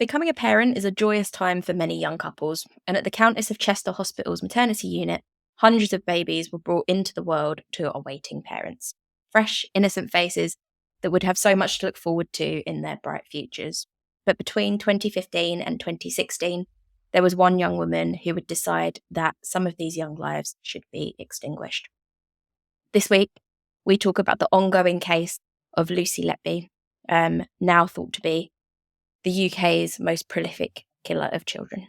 Becoming a parent is a joyous time for many young couples, and at the Countess of Chester Hospital's maternity unit, hundreds of babies were brought into the world to awaiting parents. Fresh, innocent faces that would have so much to look forward to in their bright futures. But between 2015 and 2016, there was one young woman who would decide that some of these young lives should be extinguished. This week, we talk about the ongoing case of Lucy Letby, now thought to be the UK's most prolific killer of children.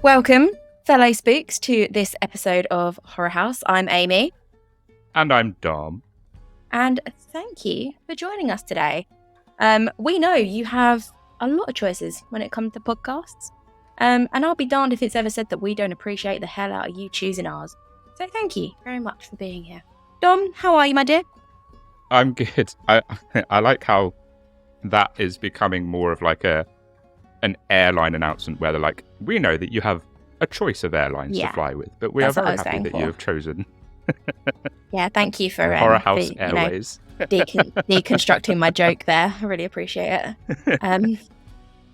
Welcome, fellow spooks, to this episode of Horror House. I'm Amy. And I'm Dom. And thank you for joining us today. We know you have a lot of choices when it comes to podcasts. And I'll be darned if it's ever said that we don't appreciate the hell out of you choosing ours. So thank you very much for being here. Dom, how are you, my dear? I'm good. I like how that is becoming more of like an airline announcement where they're like, we know that you have a choice of airlines to fly with, but we are very happy that you have chosen. Yeah, thank you for Horror House Airways. Deconstructing my joke there. I really appreciate it.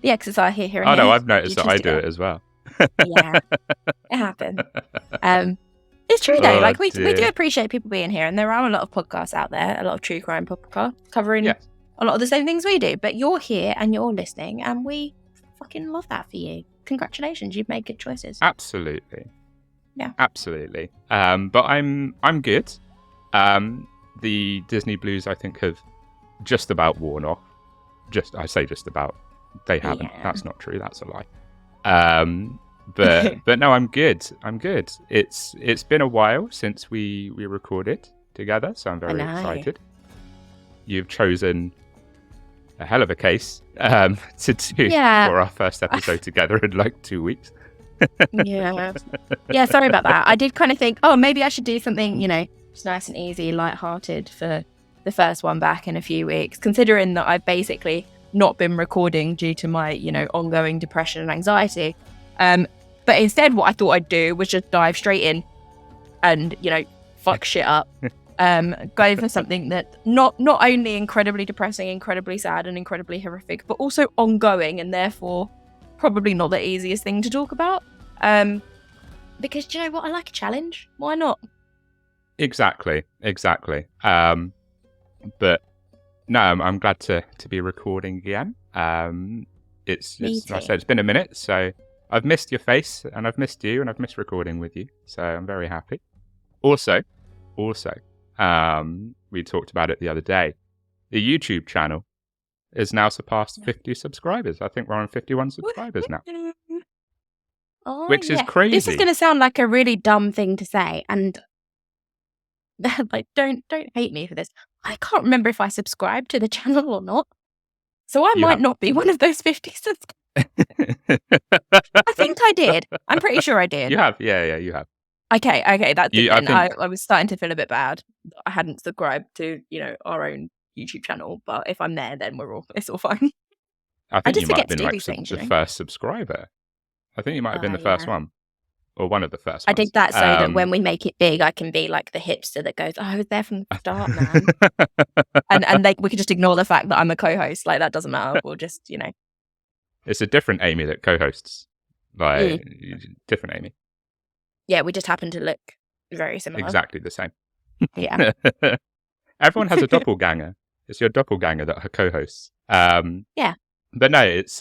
The exercise here. Oh no, I've noticed that I do it as well. Yeah, it happened. It's true though. We do appreciate people being here, and there are a lot of podcasts out there, a lot of true crime podcasts covering a lot of the same things we do. But you're here and you're listening, and we fucking love that for you. Congratulations, you've made good choices. Absolutely. Yeah. Absolutely. But I'm good. The Disney blues, I think, have just about worn off. I say just about. They haven't. Yeah. That's not true. That's a lie. But no, I'm good. It's been a while since we recorded together, so I'm very excited. You've chosen a hell of a case to do for our first episode together in like 2 weeks. Yeah, sorry about that. I did kind of think, maybe I should do something, just nice and easy, light-hearted for the first one back in a few weeks, considering that I've basically not been recording due to my, ongoing depression and anxiety. But instead, what I thought I'd do was just dive straight in and, fuck shit up. Go for something that not only incredibly depressing, incredibly sad, and incredibly horrific, but also ongoing, and therefore probably not the easiest thing to talk about. Because do you know what? I like a challenge. Why not? Exactly. But no, I'm glad to be recording again. It's like I said, it's been a minute, so I've missed your face, and I've missed you, and I've missed recording with you. So I'm very happy. Also, we talked about it the other day. The YouTube channel has now surpassed 50 subscribers. I think we're on 51 subscribers now. Which is crazy. This is going to sound like a really dumb thing to say, and don't hate me for this. I can't remember if I subscribed to the channel or not. So I might not be one of those 50 subscribers. I think I did. I'm pretty sure I did. You have. Yeah, you have. Okay. That's it. I was starting to feel a bit bad. I hadn't subscribed to, our own YouTube channel, but if I'm there, then it's all fine. I think you might have been like the first subscriber. I think you might have been the first one. Or one of the first ones. I did that so that when we make it big, I can be like the hipster that goes, I was there from the start, man. and we can just ignore the fact that I'm a co-host. Like, that doesn't matter. We'll just, It's a different Amy that co-hosts. Different Amy. Yeah, we just happen to look very similar. Exactly the same. Yeah. Everyone has a doppelganger. It's your doppelganger that co-hosts. Yeah. But no, it's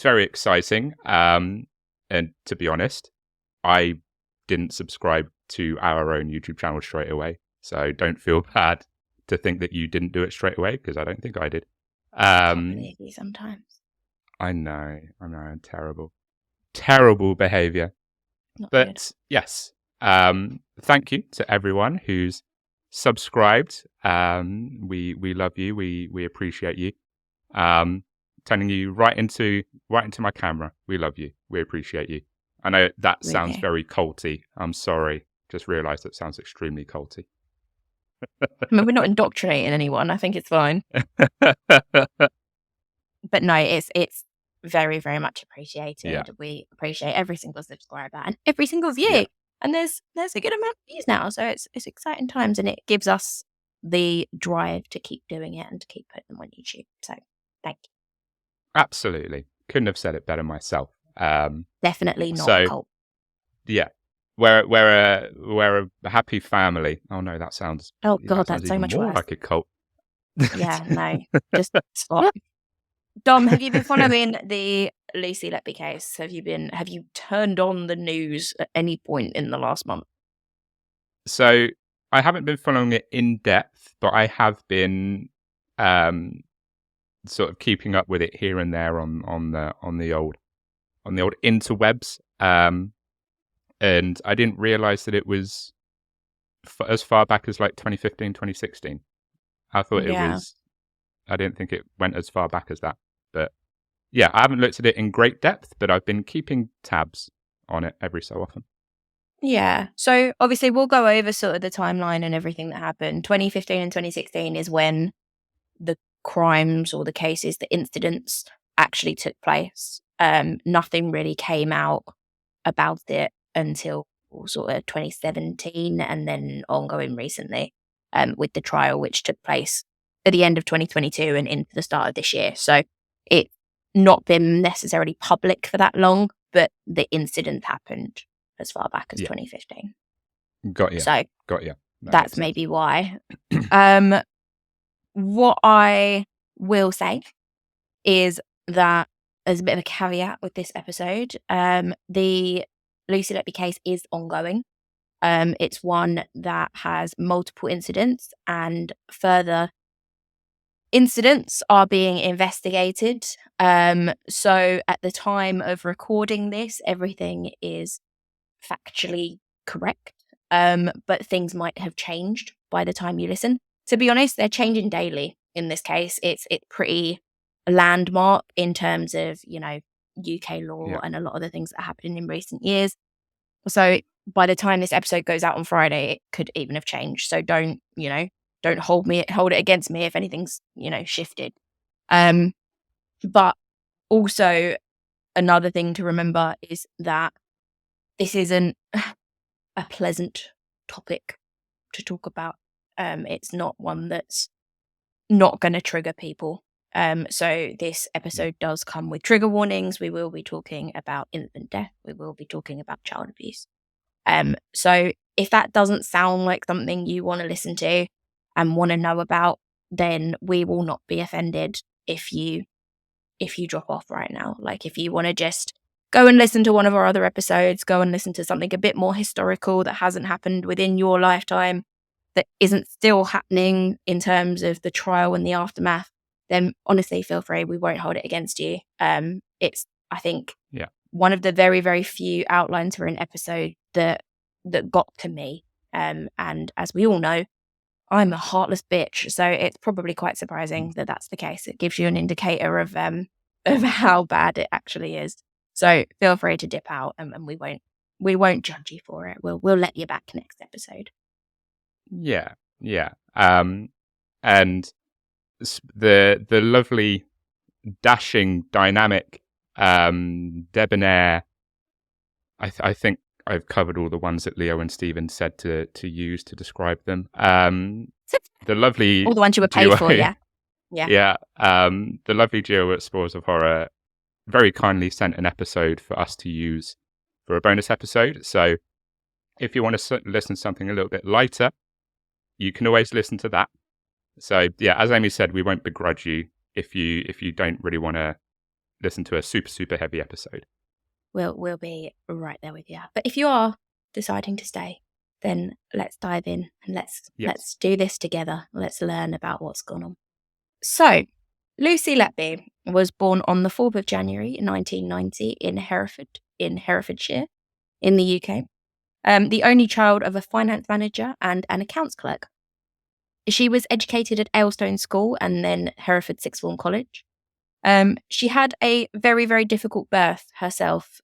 very exciting. And to be honest, I didn't subscribe to our own YouTube channel straight away. So don't feel bad to think that you didn't do it straight away, because I don't think I did. Sometimes. I know. Terrible behaviour. But good. Yes, thank you to everyone who's subscribed. We love you. We appreciate you. Telling you right into my camera. We love you. We appreciate you. I know that sounds very culty. I'm sorry. Just realised that sounds extremely culty. I mean, we're not indoctrinating anyone. I think it's fine. but no, it's very, very much appreciated. Yeah. We appreciate every single subscriber and every single view. Yeah. And there's a good amount of views now. So it's exciting times, and it gives us the drive to keep doing it and to keep putting them on YouTube. So thank you. Absolutely. Couldn't have said it better myself. Definitely not a So cult. yeah. We're a happy family. Oh no, that sounds Oh God, that sounds that's so even much more worse. like a cult. Yeah, no, just stop. Dom, have you been following the Lucy Letby case? Have you turned on the news at any point in the last month? So I haven't been following it in depth, but I have been sort of keeping up with it here and there on the old interwebs. And I didn't realize that it was as far back as like 2015, 2016. I thought it Yeah. was. I didn't think it went as far back as that. But yeah, I haven't looked at it in great depth, but I've been keeping tabs on it every so often. Yeah. So obviously we'll go over sort of the timeline and everything that happened. 2015 and 2016 is when the crimes or the cases, the incidents actually took place. Nothing really came out about it until sort of 2017 and then ongoing recently with the trial, which took place at the end of 2022 and into the start of this year. So it's not been necessarily public for that long, but the incident happened as far back as 2015. Got you. So got you. that's maybe why. What I will say is that there's a bit of a caveat with this episode. The Lucy Letby case is ongoing. It's one that has multiple incidents, and further incidents are being investigated. So at the time of recording this, everything is factually correct. But things might have changed by the time you listen. To be honest, they're changing daily in this case. It's pretty landmark in terms of, UK law and a lot of the things that are happening in recent years. So by the time this episode goes out on Friday, it could even have changed. So don't hold it against me if anything's, shifted. But also another thing to remember is that this isn't a pleasant topic to talk about. It's not one that's not going to trigger people. So this episode does come with trigger warnings. We will be talking about infant death. We will be talking about child abuse. So if that doesn't sound like something you want to listen to and want to know about, then we will not be offended if you drop off right now. Like if you want to just go and listen to one of our other episodes, go and listen to something a bit more historical that hasn't happened within your lifetime, that isn't still happening in terms of the trial and the aftermath, then honestly, feel free. We won't hold it against you. It's, I think, one of the very, very few outlines for an episode that got to me. And as we all know, I'm a heartless bitch, so it's probably quite surprising that that's the case. It gives you an indicator of how bad it actually is. So feel free to dip out, and we won't judge you for it. We'll let you back next episode. Yeah. And the lovely, dashing, dynamic, debonair. I think I've covered all the ones that Leo and Stephen said to use to describe them. The lovely, all the ones you were paid for, yeah. The lovely duo at Spores of Horror very kindly sent an episode for us to use for a bonus episode. So if you want to listen to something a little bit lighter, you can always listen to that. So yeah, as Amy said, we won't begrudge you if you don't really want to listen to a super, super heavy episode. We'll be right there with you. But if you are deciding to stay, then let's dive in and let's do this together. Let's learn about what's gone on. So, Lucy Letby was born on the 4th of January 1990 in Herefordshire, in the UK. The only child of a finance manager and an accounts clerk. She was educated at Aylestone School and then Hereford Sixth Form College. She had a very, very difficult birth herself.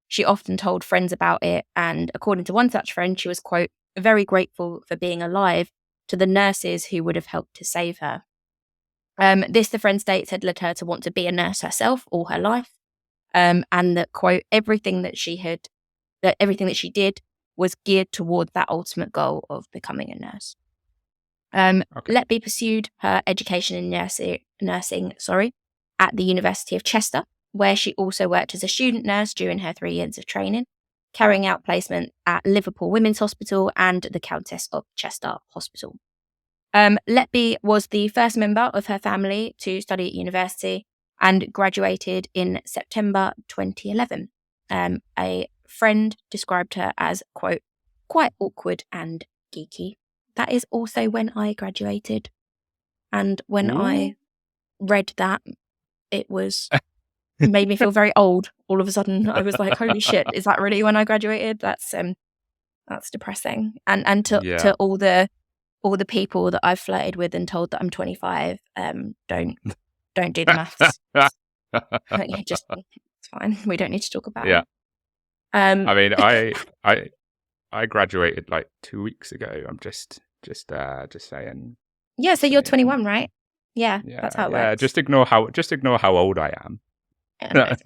She often told friends about it, and according to one such friend, she was, quote, very grateful for being alive to the nurses who would have helped to save her. This, the friend states, had led her to want to be a nurse herself all her life, and that, quote, everything that she did was geared toward that ultimate goal of becoming a nurse. Okay. Letby pursued her education in nursing, at the University of Chester, where she also worked as a student nurse during her 3 years of training, carrying out placement at Liverpool Women's Hospital and the Countess of Chester Hospital. Letby was the first member of her family to study at university and graduated in September 2011. A friend described her as, quote, quite awkward and geeky. That is also when I graduated. And when I read that, it made me feel very old. All of a sudden, I was like, holy shit, is that really when I graduated? That's depressing. And to all the people that I've flirted with and told that I'm 25, don't do the maths. Just, it's fine. We don't need to talk about it. I mean, I graduated like 2 weeks ago. I'm just saying. Yeah, so you're 21, right? Yeah, that's how it works. Yeah, just ignore how old I am.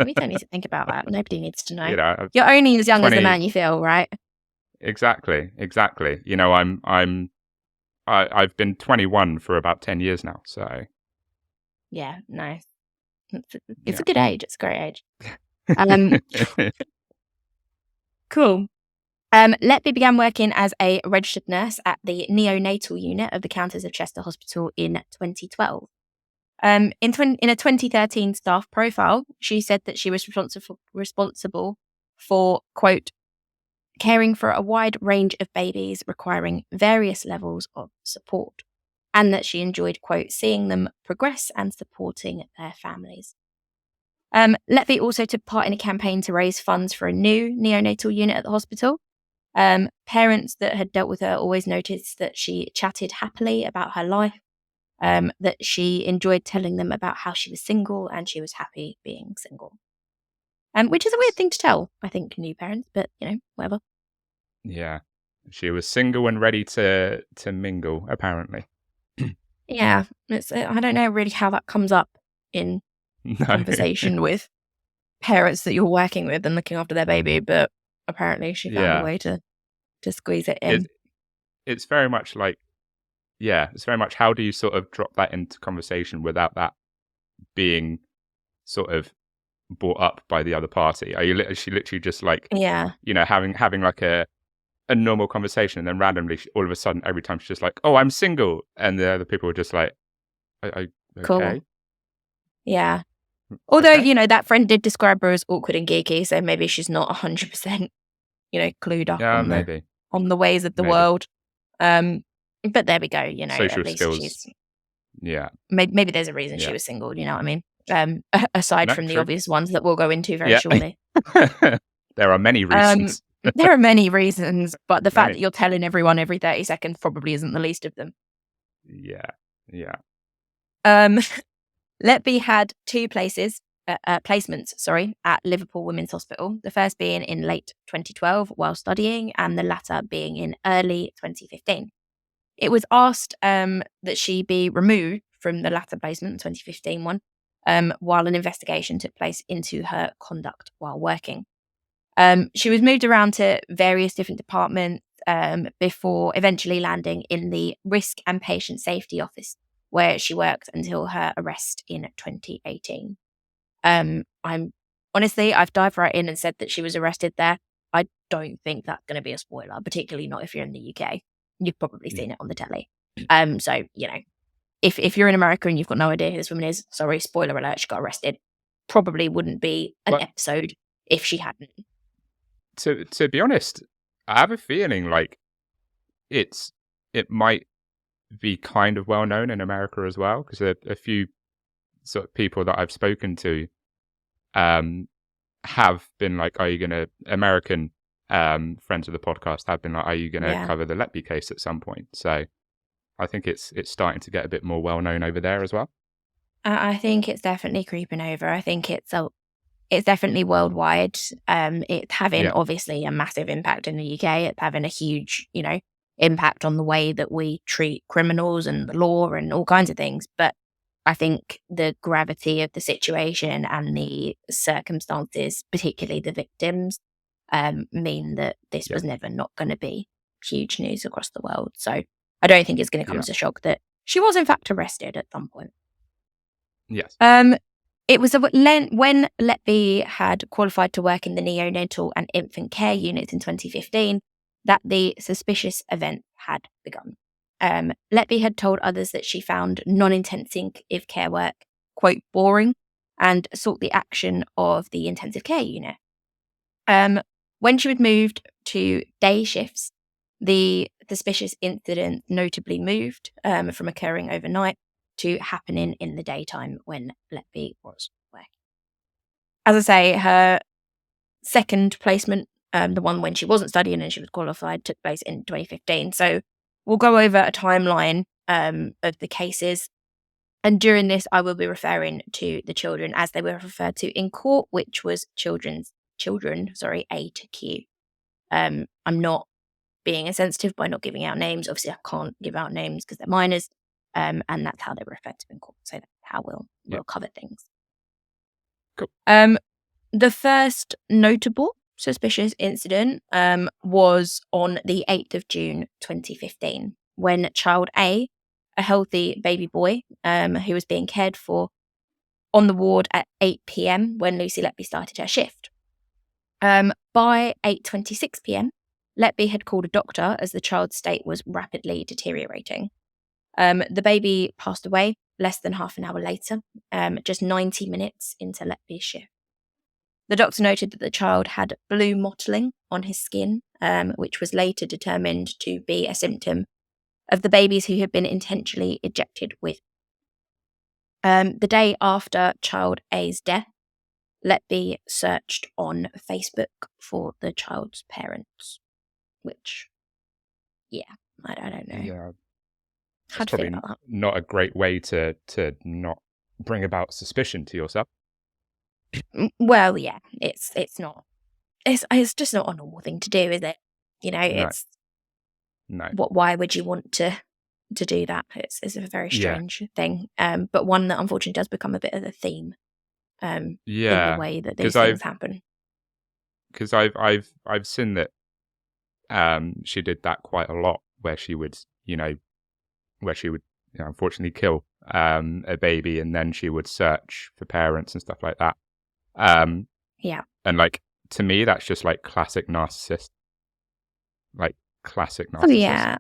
We don't need to think about that. Nobody needs to know. You're only as young as the man you feel, right? Exactly. I've been 21 for about 10 years now, so. Yeah, nice. It's a good age. It's a great age. Cool. Letby began working as a registered nurse at the neonatal unit of the Countess of Chester Hospital in 2012. In a 2013 staff profile, she said that she was responsible for, quote, caring for a wide range of babies requiring various levels of support, and that she enjoyed, quote, seeing them progress and supporting their families. Letby also took part in a campaign to raise funds for a new neonatal unit at the hospital. Parents that had dealt with her always noticed that she chatted happily about her life, that she enjoyed telling them about how she was single and she was happy being single. Which is a weird thing to tell, I think, new parents, but, whatever. Yeah. She was single and ready to mingle, apparently. Yeah. I don't know really how that comes up in conversation with parents that you're working with and looking after their baby, but apparently she found a way to squeeze it in. It's very much like, it's very much how do you sort of drop that into conversation without that being sort of brought up by the other party? Is she literally just like, having like a normal conversation, and then randomly, all of a sudden, every time she's just like, oh, I'm single, and the other people are just like, okay. Cool. Yeah. Although, that friend did describe her as awkward and geeky, so maybe she's not 100%, clued up on the ways of the world. But there we go, social at least skills. Maybe there's a reason she was single, you know what I mean? Aside from the obvious ones that we'll go into very shortly. There are many reasons. There are many reasons, but the fact that you're telling everyone every 30 seconds probably isn't the least of them. Yeah. Letby had 2 placements, at Liverpool Women's Hospital, the first being in late 2012 while studying, and the latter being in early 2015. It was asked that she be removed from the latter placement, the 2015 one, while an investigation took place into her conduct while working. She was moved around to various different departments before eventually landing in the Risk and Patient Safety Office, where she worked until her arrest in 2018. I've dived right in and said that she was arrested there. I don't think that's going to be a spoiler, particularly not if you're in the UK. You've probably seen it on the telly. So, if you're in America and you've got no idea who this woman is, sorry, spoiler alert, she got arrested. Probably wouldn't be an episode if she hadn't. To be honest, I have a feeling like it might be kind of well known in America as well, because a few sort of people that I've spoken to have been like, are you going to, American friends of the podcast have been like, are you going to cover the Letby case at some point? So I think it's starting to get a bit more well known over there as well. I think it's definitely creeping over. I think it's definitely worldwide. It's having obviously a massive impact in the UK. It's having a huge, impact on the way that we treat criminals and the law and all kinds of things. But I think the gravity of the situation and the circumstances, particularly the victims, mean that this Yeah. was never not going to be huge news across the world. So I don't think it's going to come Yeah. as a shock that she was in fact arrested at some point. Yes. It was when Letby had qualified to work in the neonatal and infant care units in 2015 that the suspicious event had begun. Letby had told others that she found non-intensive care work, quote, boring, and sought the action of the intensive care unit. When she was moved to day shifts, the suspicious incident notably moved from occurring overnight to happening in the daytime when Letby was working. As I say, her second placement, the one when she wasn't studying and she was qualified, took place in 2015. So we'll go over a timeline of the cases. And during this, I will be referring to the children as they were referred to in court, which was children, A to Q. I'm not being insensitive by not giving out names. Obviously, I can't give out names because they're minors. And that's how they were referred to in court. So that's how we'll cover things. Cool. The first notable suspicious incident was on the 8th of June 2015 when child A, a healthy baby boy who was being cared for on the ward at 8 p.m. when Lucy Letby started her shift. By 8:26 p.m, Letby had called a doctor as the child's state was rapidly deteriorating. The baby passed away less than half an hour later, just 90 minutes into Letby's shift. The doctor noted that the child had blue mottling on his skin, which was later determined to be a symptom of the babies who had been intentionally ejected with. The day after child A's death, Letby searched on Facebook for the child's parents, which, I don't know. Yeah, How it's do you feel probably about that? not a great way to not bring about suspicion to yourself. Well, yeah, it's not. It's just not a normal thing to do, is it? It's No. why would you want to do that? It's a very strange thing, but one that unfortunately does become a bit of a theme in the way that these things happen. Because I've seen that she did that quite a lot, where she would unfortunately kill a baby, and then she would search for parents and stuff like that. Yeah. And like, to me, that's just like classic narcissist. Like classic narcissist. Oh yeah.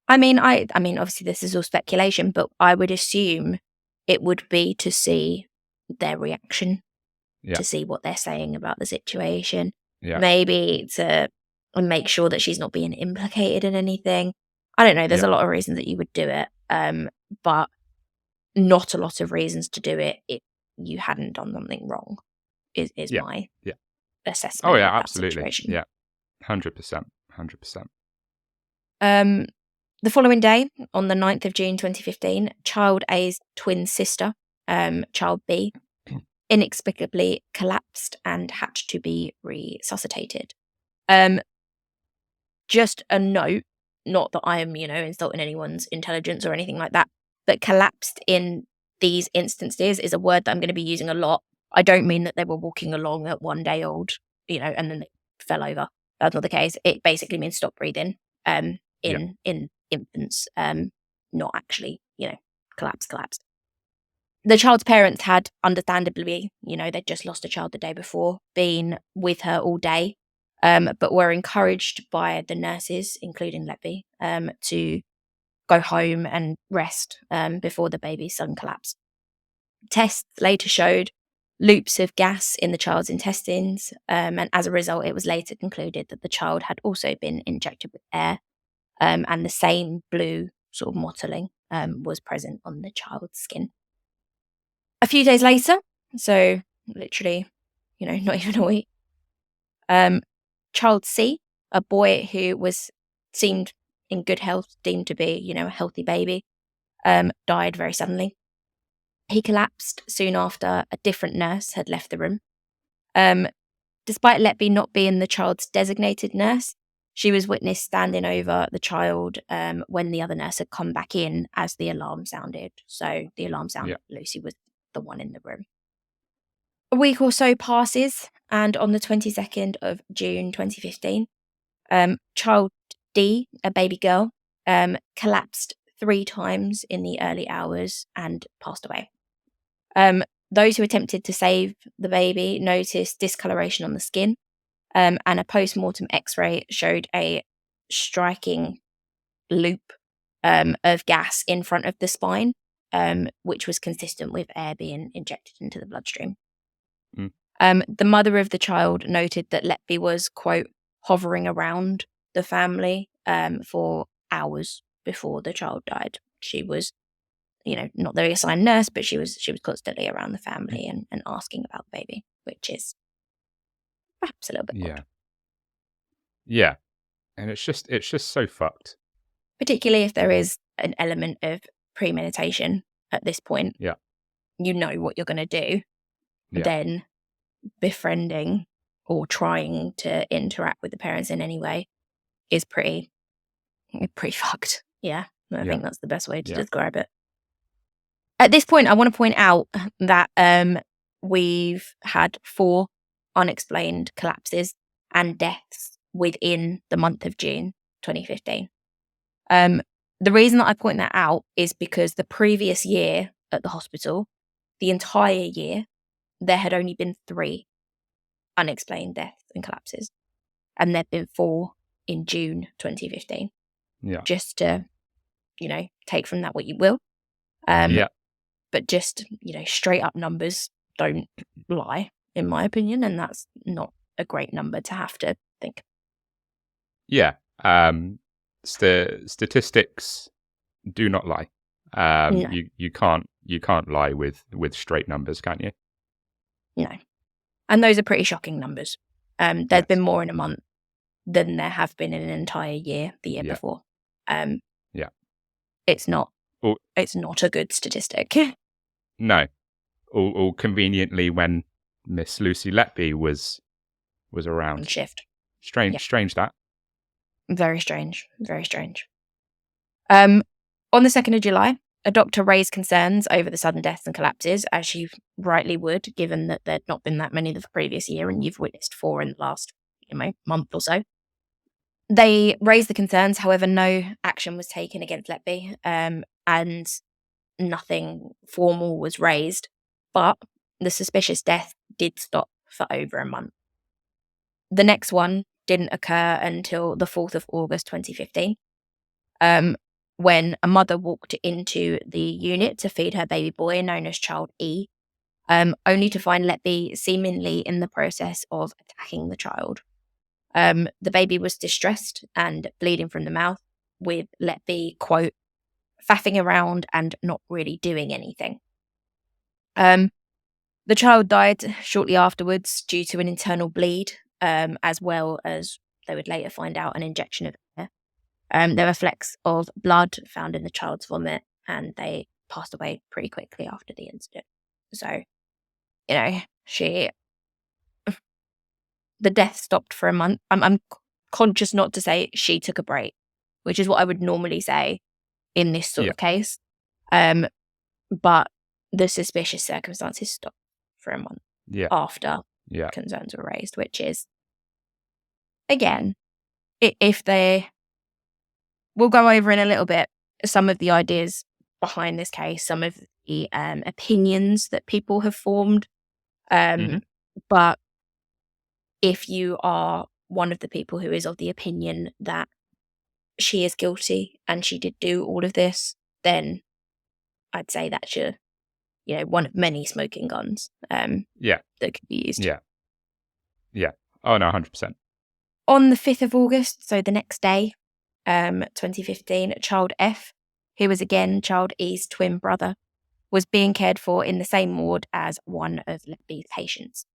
I mean, obviously this is all speculation, but I would assume it would be to see their reaction, to see what they're saying about the situation, maybe to make sure that she's not being implicated in anything. I don't know. There's a lot of reasons that you would do it, but not a lot of reasons to do it if you hadn't done something wrong. Is my assessment. Oh yeah, of absolutely. that situation. Yeah, 100%. 100%. The following day, on the 9th of June 2015, child A's twin sister, child B, inexplicably collapsed and had to be resuscitated. Just a note, not that I am, insulting anyone's intelligence or anything like that, but collapsed in these instances is a word that I'm going to be using a lot. I don't mean that they were walking along at 1 day old, and then they fell over. That's not the case. It basically means stop breathing in infants, not actually, collapsed. The child's parents had understandably, they'd just lost a child the day before, been with her all day, but were encouraged by the nurses, including Letby, to go home and rest before the baby's sudden collapse. Tests later showed loops of gas in the child's intestines, and as a result, it was later concluded that the child had also been injected with air, and the same blue sort of mottling was present on the child's skin. A few days later, so literally, not even a week, child C, a boy who seemed in good health, deemed to be, a healthy baby, died very suddenly. He collapsed soon after a different nurse had left the room. Despite Letby not being the child's designated nurse, She was witnessed standing over the child when the other nurse had come back in as the alarm sounded. So the alarm sounded, Lucy was the one in the room. A week or so passes, and on the 22nd of June 2015, child D, a baby girl, collapsed 3 times in the early hours and passed away. Those who attempted to save the baby noticed discoloration on the skin, and a post-mortem x-ray showed a striking loop of gas in front of the spine, which was consistent with air being injected into the bloodstream. The mother of the child noted that Letby was, quote, hovering around the family for hours before the child died. She was, not the assigned nurse, but she was constantly around the family and asking about the baby, which is perhaps a little bit odd. Yeah. And it's just so fucked. Particularly if there is an element of premeditation at this point. Yeah. You know what you're going to do. Yeah. Then befriending or trying to interact with the parents in any way is pretty fucked. Yeah. I think that's the best way to describe it. At this point, I want to point out that we've had 4 unexplained collapses and deaths within the month of June 2015. The reason that I point that out is because the previous year at the hospital, the entire year, there had only been 3 unexplained deaths and collapses. And there'd been 4 in June 2015. Yeah. Just to, take from that what you will. But just, straight up numbers don't lie, in my opinion. And that's not a great number to have to think. Yeah. Statistics do not lie. No. You can't lie with straight numbers, can you? No. And those are pretty shocking numbers. There's been more in a month than there have been in an entire year the year before. It's not a good statistic. No. All conveniently when Miss Lucy Letby was around. On shift. Strange that. Very strange. Very strange. On the 2nd of July, a doctor raised concerns over the sudden deaths and collapses, as she rightly would, given that there'd not been that many the previous year and you've witnessed 4 in the last, month or so. They raised the concerns, however, no action was taken against Letby, and nothing formal was raised, but the suspicious death did stop for over a month. The next one didn't occur until the 4th of August 2015, when a mother walked into the unit to feed her baby boy, known as Child E, only to find Letby seemingly in the process of attacking the child. The baby was distressed and bleeding from the mouth, with Letby, quote, faffing around and not really doing anything. The child died shortly afterwards due to an internal bleed, as well as, they would later find out, an injection of air. There were flecks of blood found in the child's vomit, and they passed away pretty quickly after the incident. So, the death stopped for a month. I'm conscious not to say she took a break, which is what I would normally say in this sort of case. But the suspicious circumstances stopped for a month after concerns were raised, which is, again, we'll go over in a little bit some of the ideas behind this case, some of the opinions that people have formed. But if you are one of the people who is of the opinion that she is guilty and she did do all of this, then I'd say that's your, one of many smoking guns that could be used. Yeah. Oh, no, 100%. On the 5th of August, so the next day, 2015, Child F, who was again Child E's twin brother, was being cared for in the same ward as one of Letby's patients.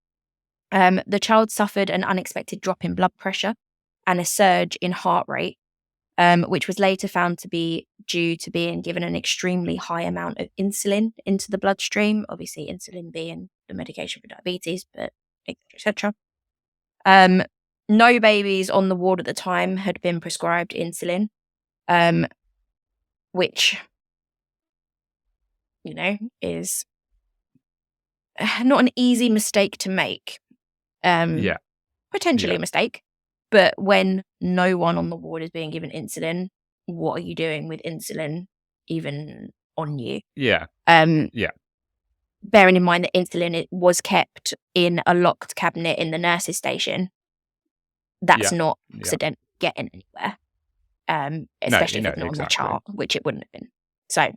The child suffered an unexpected drop in blood pressure and a surge in heart rate, which was later found to be due to being given an extremely high amount of insulin into the bloodstream, obviously insulin being the medication for diabetes, but etc. No babies on the ward at the time had been prescribed insulin, which, is not an easy mistake to make. Yeah. Potentially Yeah. a mistake, but when no one on the ward is being given insulin, what are you doing with insulin even on you? Yeah. Um, Yeah. Bearing in mind that insulin was kept in a locked cabinet in the nurse's station, that's Yeah. not Yeah. accident getting anywhere, No, especially if it's not on the exactly. chart, which it wouldn't have been. So,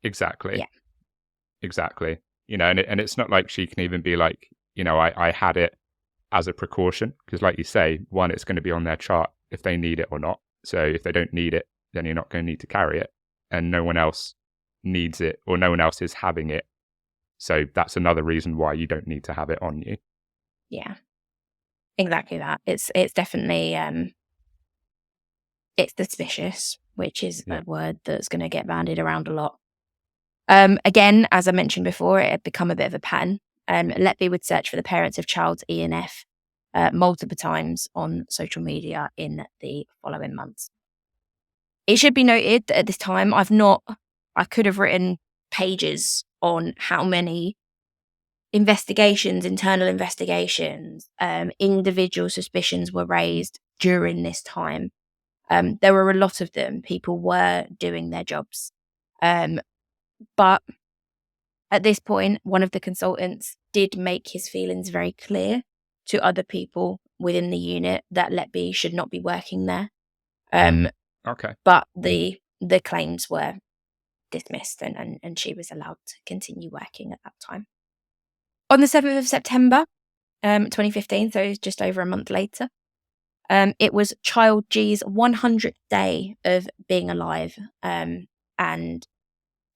Exactly. yeah. Exactly. And it's not like she can even be like, I had it as a precaution, because like you say, one, it's going to be on their chart if they need it or not. So if they don't need it, then you're not going to need to carry it, and no one else needs it, or no one else is having it. So that's another reason why you don't need to have it on you. Yeah. Exactly that. It's definitely it's suspicious, which is Yeah. a word that's going to get bandied around a lot. Again, as I mentioned before, it had become a bit of a pattern. Letby would search for the parents of child's ENF multiple times on social media in the following months. It should be noted that at this time, I could have written pages on how many investigations, internal investigations, individual suspicions were raised during this time. There were a lot of them. People were doing their jobs. But at this point, one of the consultants did make his feelings very clear to other people within the unit that Letby should not be working there. Okay. But the claims were dismissed and she was allowed to continue working at that time. On the 7th of September 2015, so just over a month later, it was child G's 100th day of being alive, and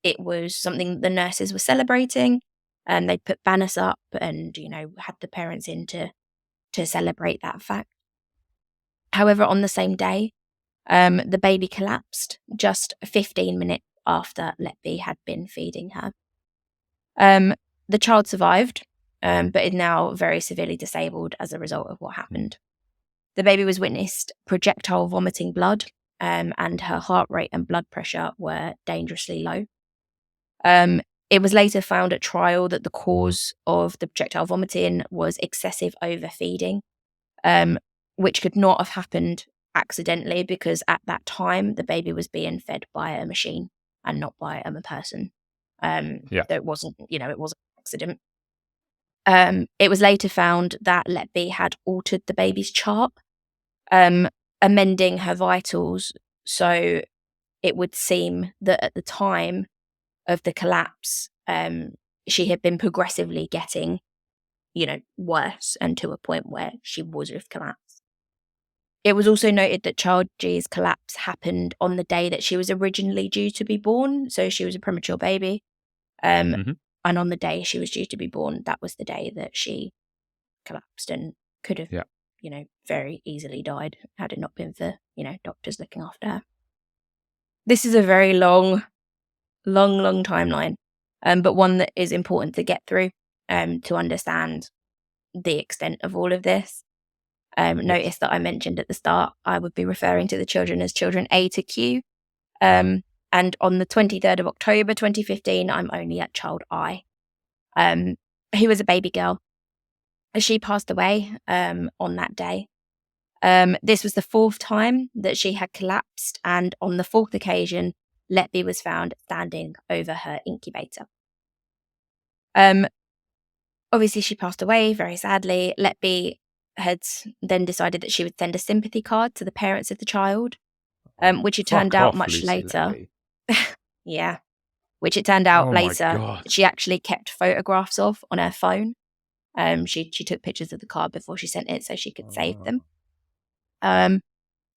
it was something the nurses were celebrating, and they'd put banners up and, had the parents in to celebrate that fact. However, on the same day, the baby collapsed just 15 minutes after Letby had been feeding her. The child survived, but is now very severely disabled as a result of what happened. The baby was witnessed projectile vomiting blood, and her heart rate and blood pressure were dangerously low. It was later found at trial that the cause of the projectile vomiting was excessive overfeeding, which could not have happened accidentally, because at that time the baby was being fed by a machine and not by a person. So it wasn't, it wasn't an accident. It was later found that Letby had altered the baby's chart, amending her vitals, so it would seem that at the time of the collapse, she had been progressively getting, worse, and to a point where she would have collapsed. It was also noted that child G's collapse happened on the day that she was originally due to be born, so she was a premature baby. And on the day she was due to be born, that was the day that she collapsed and could have, very easily died had it not been for, doctors looking after her. This is a very long timeline, but one that is important to get through to understand the extent of all of this. Notice that I mentioned at the start I would be referring to the children as children A to Q. And on the 23rd of October 2015, I'm only at child I, who was a baby girl. She passed away on that day. This was the 4th time that she had collapsed, and on the 4th occasion, Letby was found standing over her incubator. Obviously, she passed away very sadly. Letby had then decided that she would send a sympathy card to the parents of the child, which it turned out much later. Yeah. Which it turned out later she actually kept photographs of on her phone. She took pictures of the card before she sent it so she could save them.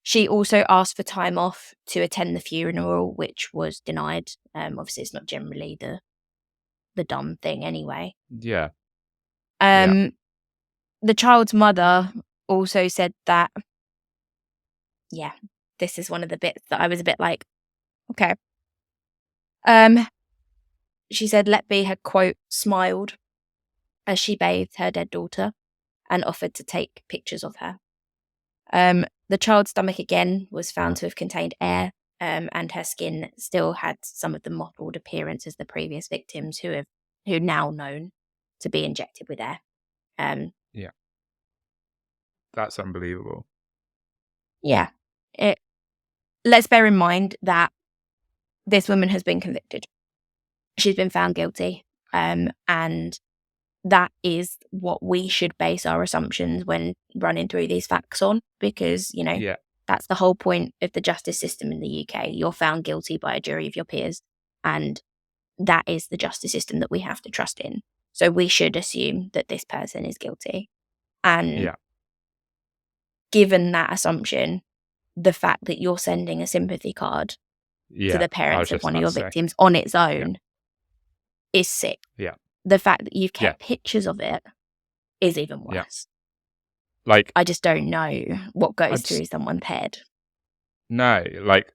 She also asked for time off to attend the funeral, which was denied. Obviously, it's not generally the dumb thing anyway. Yeah. The child's mother also said that, this is one of the bits that I was a bit like, okay. She said Letby had, quote, smiled as she bathed her dead daughter and offered to take pictures of her. The child's stomach again was found to have contained air, and her skin still had some of the mottled appearance as the previous victims who now known to be injected with air. Yeah. That's unbelievable. Yeah. Let's bear in mind that this woman has been convicted. She's been found guilty. And that is what we should base our assumptions when running through these facts on, because, Yeah. that's the whole point of the justice system in the UK. You're found guilty by a jury of your peers, and that is the justice system that we have to trust in. So we should assume that this person is guilty. And Yeah. given that assumption, the fact that you're sending a sympathy card to Yeah. the I was parents of just one of about your to say. victims on its own is sick. Yeah. The fact that you've kept Yeah. pictures of it is even Yeah. worse. Like, I just don't know what goes I'd through someone's head. no, like,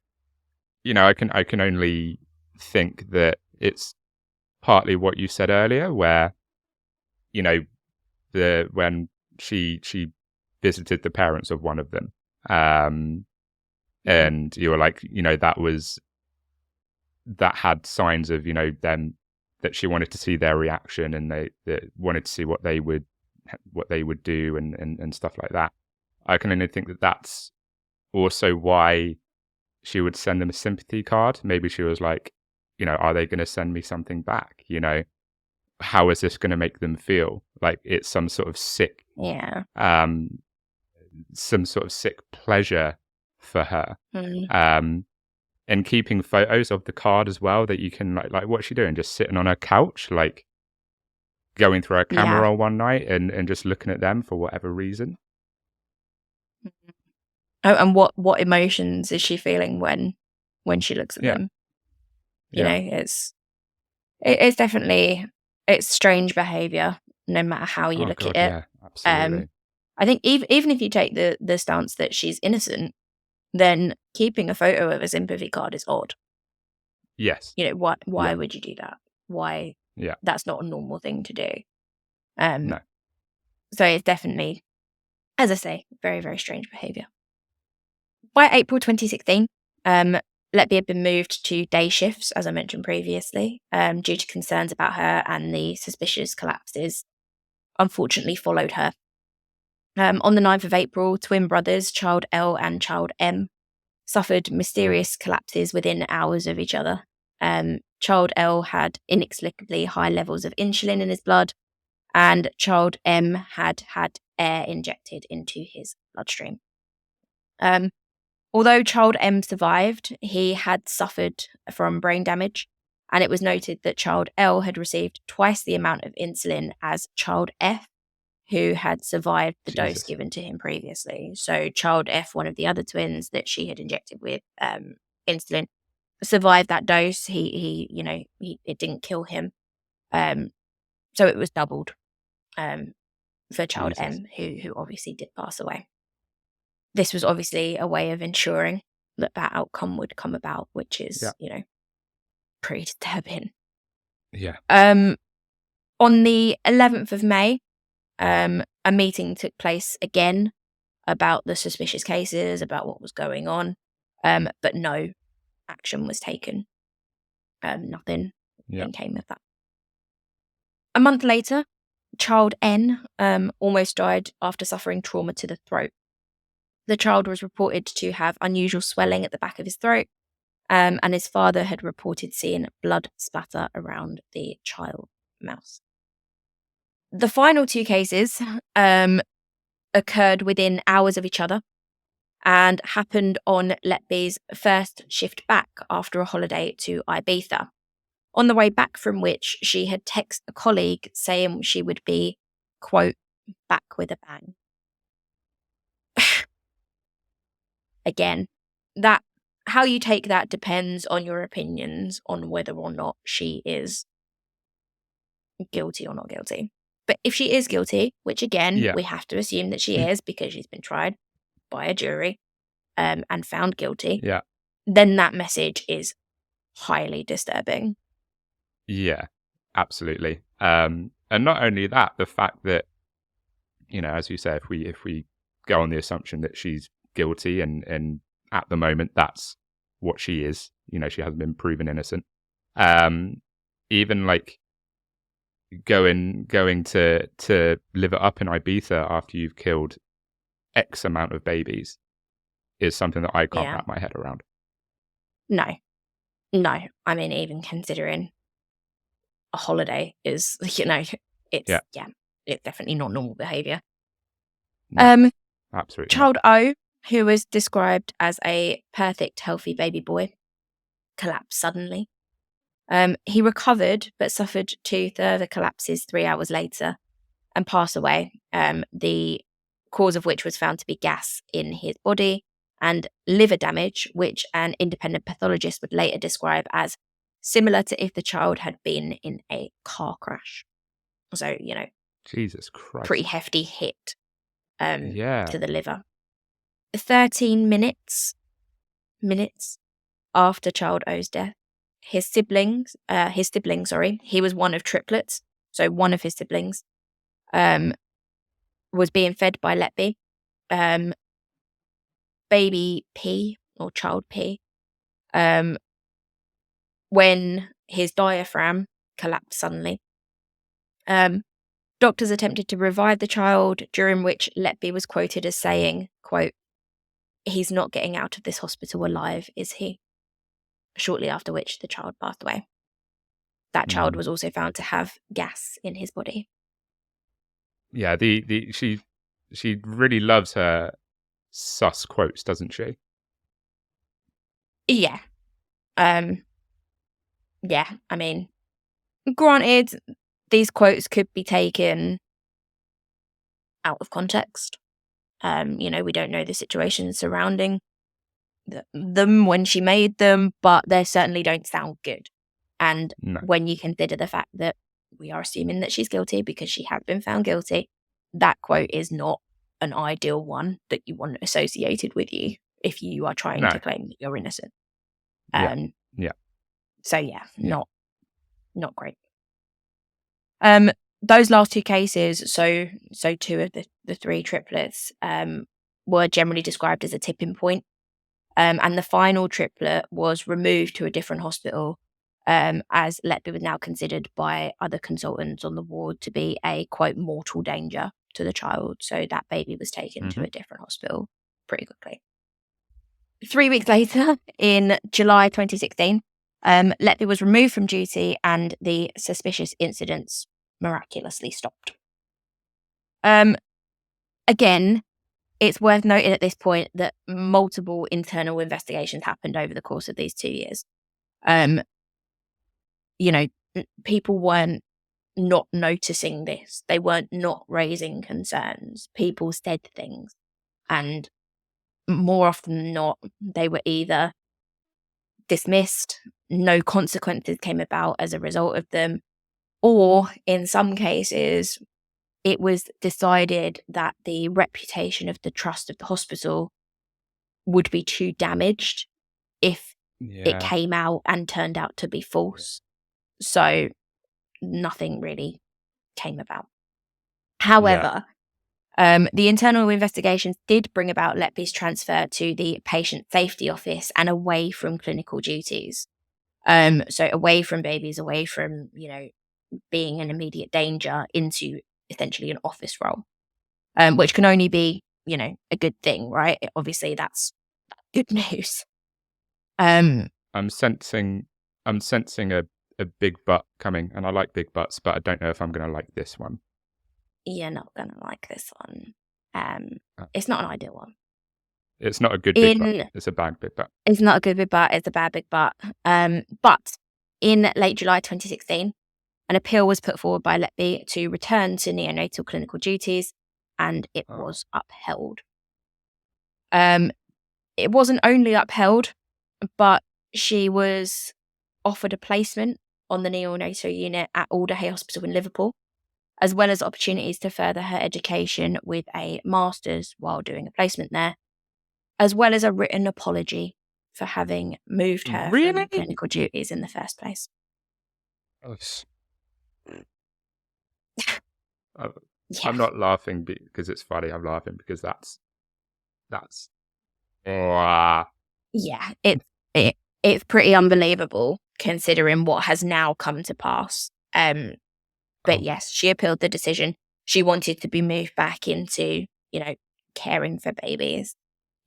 I can only think that it's partly what you said earlier, where, when she visited the parents of one of them, and you were like, that had signs of, them, that she wanted to see their reaction, and they wanted to see what they would do, and stuff like that. I can only think that that's also why she would send them a sympathy card. Maybe she was like, are they going to send me something back? How is this going to make them feel? Like it's some sort of sick, some sort of sick pleasure for her. And keeping photos of the card as well, that you can like what's she doing? Just sitting on her couch, like going through her camera roll one night and just looking at them for whatever reason. Oh, and what emotions is she feeling when she looks at them? It's definitely, it's strange behavior, no matter how you look at it. Yeah, absolutely. I think even if you take the stance that she's innocent, then keeping a photo of a sympathy card is odd. Yes. Why would you do that? Why? Yeah. That's not a normal thing to do. No. So it's definitely, as I say, very, very strange behavior. By April 2016, Letby had been moved to day shifts, as I mentioned previously, due to concerns about her, and the suspicious collapses unfortunately followed her. On the 9th of April, twin brothers, Child L and Child M, suffered mysterious collapses within hours of each other. Child L had inexplicably high levels of insulin in his blood, and Child M had air injected into his bloodstream. Although Child M survived, he had suffered from brain damage, and it was noted that Child L had received twice the amount of insulin as Child F, who had survived the dose given to him previously. So Child F, one of the other twins that she had injected with insulin, survived that dose. He it didn't kill him. So it was doubled for Child M, who obviously did pass away. This was obviously a way of ensuring that outcome would come about, which is, pretty disturbing. Yeah. On the 11th of May, a meeting took place again about the suspicious cases, about what was going on, but no action was taken. Nothing came of that. A month later, Child N almost died after suffering trauma to the throat. The child was reported to have unusual swelling at the back of his throat, and his father had reported seeing blood splatter around the child's mouth. The final two cases occurred within hours of each other and happened on Letby's first shift back after a holiday to Ibiza, on the way back from which she had texted a colleague saying she would be, quote, back with a bang. Again, that how you take that depends on your opinions on whether or not she is guilty or not guilty. But if she is guilty, which again, we have to assume that she is because she's been tried by a jury and found guilty, then that message is highly disturbing. Yeah, absolutely. And not only that, the fact that, as you say, if we go on the assumption that she's guilty, and at the moment that's what she is. You know, she hasn't been proven innocent. Even like going to live it up in Ibiza after you've killed X amount of babies is something that I can't wrap my head around. No. I mean, even considering a holiday is, you know, it's it's definitely not normal behaviour. No, absolutely. Child O, who was described as a perfect, healthy baby boy, collapsed suddenly. He recovered but suffered 2 further collapses 3 hours later and passed away, the cause of which was found to be gas in his body and liver damage, which an independent pathologist would later describe as similar to if the child had been in a car crash. So, you know, Jesus Christ. pretty hefty hit to the liver. 13 minutes after child O's death, his sibling, he was one of triplets, so one of his siblings was being fed by Letby. Baby P, or child P, when his diaphragm collapsed suddenly. Doctors attempted to revive the child, during which Letby was quoted as saying, quote, "He's not getting out of this hospital alive, is he?" Shortly after which the child passed away. That child was also found to have gas in his body. Yeah, she really loves her sus quotes, doesn't she? Yeah. Yeah, I mean, granted, these quotes could be taken out of context. You know, we don't know the situation surrounding them when she made them, but they certainly don't sound good. And when you consider the fact that we are assuming that she's guilty because she has been found guilty, that quote is not an ideal one that you want associated with you if you are trying to claim that you're innocent. So not great. Those last 2 cases, so 2 of the 3 triplets, were generally described as a tipping point. And the final triplet was removed to a different hospital, as Letby was now considered by other consultants on the ward to be a, quote, mortal danger to the child. So that baby was taken to a different hospital pretty quickly. 3 weeks later, in July 2016, Letby was removed from duty and the suspicious incidents miraculously stopped. Again, it's worth noting at this point that multiple internal investigations happened over the course of these 2 years. You know, people weren't not noticing this. They weren't not raising concerns. People said things. And more often than not, they were either dismissed, no consequences came about as a result of them, or in some cases, it was decided that the reputation of the trust of the hospital would be too damaged if it came out and turned out to be false. So nothing really came about. However, the internal investigations did bring about Letby's transfer to the patient safety office and away from clinical duties. So away from babies, away from, you know, being an immediate danger into essentially an office role, which can only be, you know, a good thing, right? Obviously, that's good news. I'm sensing a big butt coming, and I like big butts, but I don't know if I'm going to like this one. You're not going to like this one. It's not an ideal one. It's not a good big butt. It's a bad big butt. It's not a good big butt. It's a bad big butt. But in late July 2016, an appeal was put forward by Letby to return to neonatal clinical duties, and it was upheld. It wasn't only upheld, but she was offered a placement on the neonatal unit at Alderhay Hospital in Liverpool, as well as opportunities to further her education with a master's while doing a placement there, as well as a written apology for having moved her from clinical duties in the first place. I'm not laughing because it's funny. I'm laughing because that's That's oh, Yeah, it's pretty unbelievable considering what has now come to pass. But oh, yes, she appealed the decision. She wanted to be moved back into, caring for babies.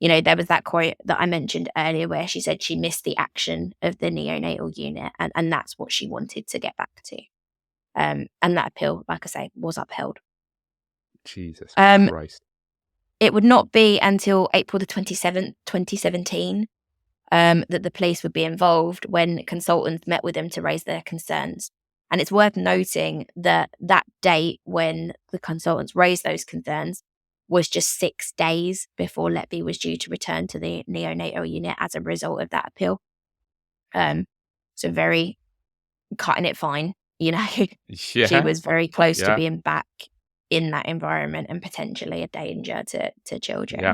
There was that quote that I mentioned earlier where she said she missed the action of the neonatal unit, and that's what she wanted to get back to. And that appeal, like I say, was upheld. Jesus Um, Christ. it would not be until April the 27th, 2017, that the police would be involved when consultants met with them to raise their concerns. And it's worth noting that that date when the consultants raised those concerns was just 6 days before Letby was due to return to the neonatal unit as a result of that appeal. So very cutting it fine, She Yeah, was very close to yeah, being back in that environment and potentially a danger to yeah, children.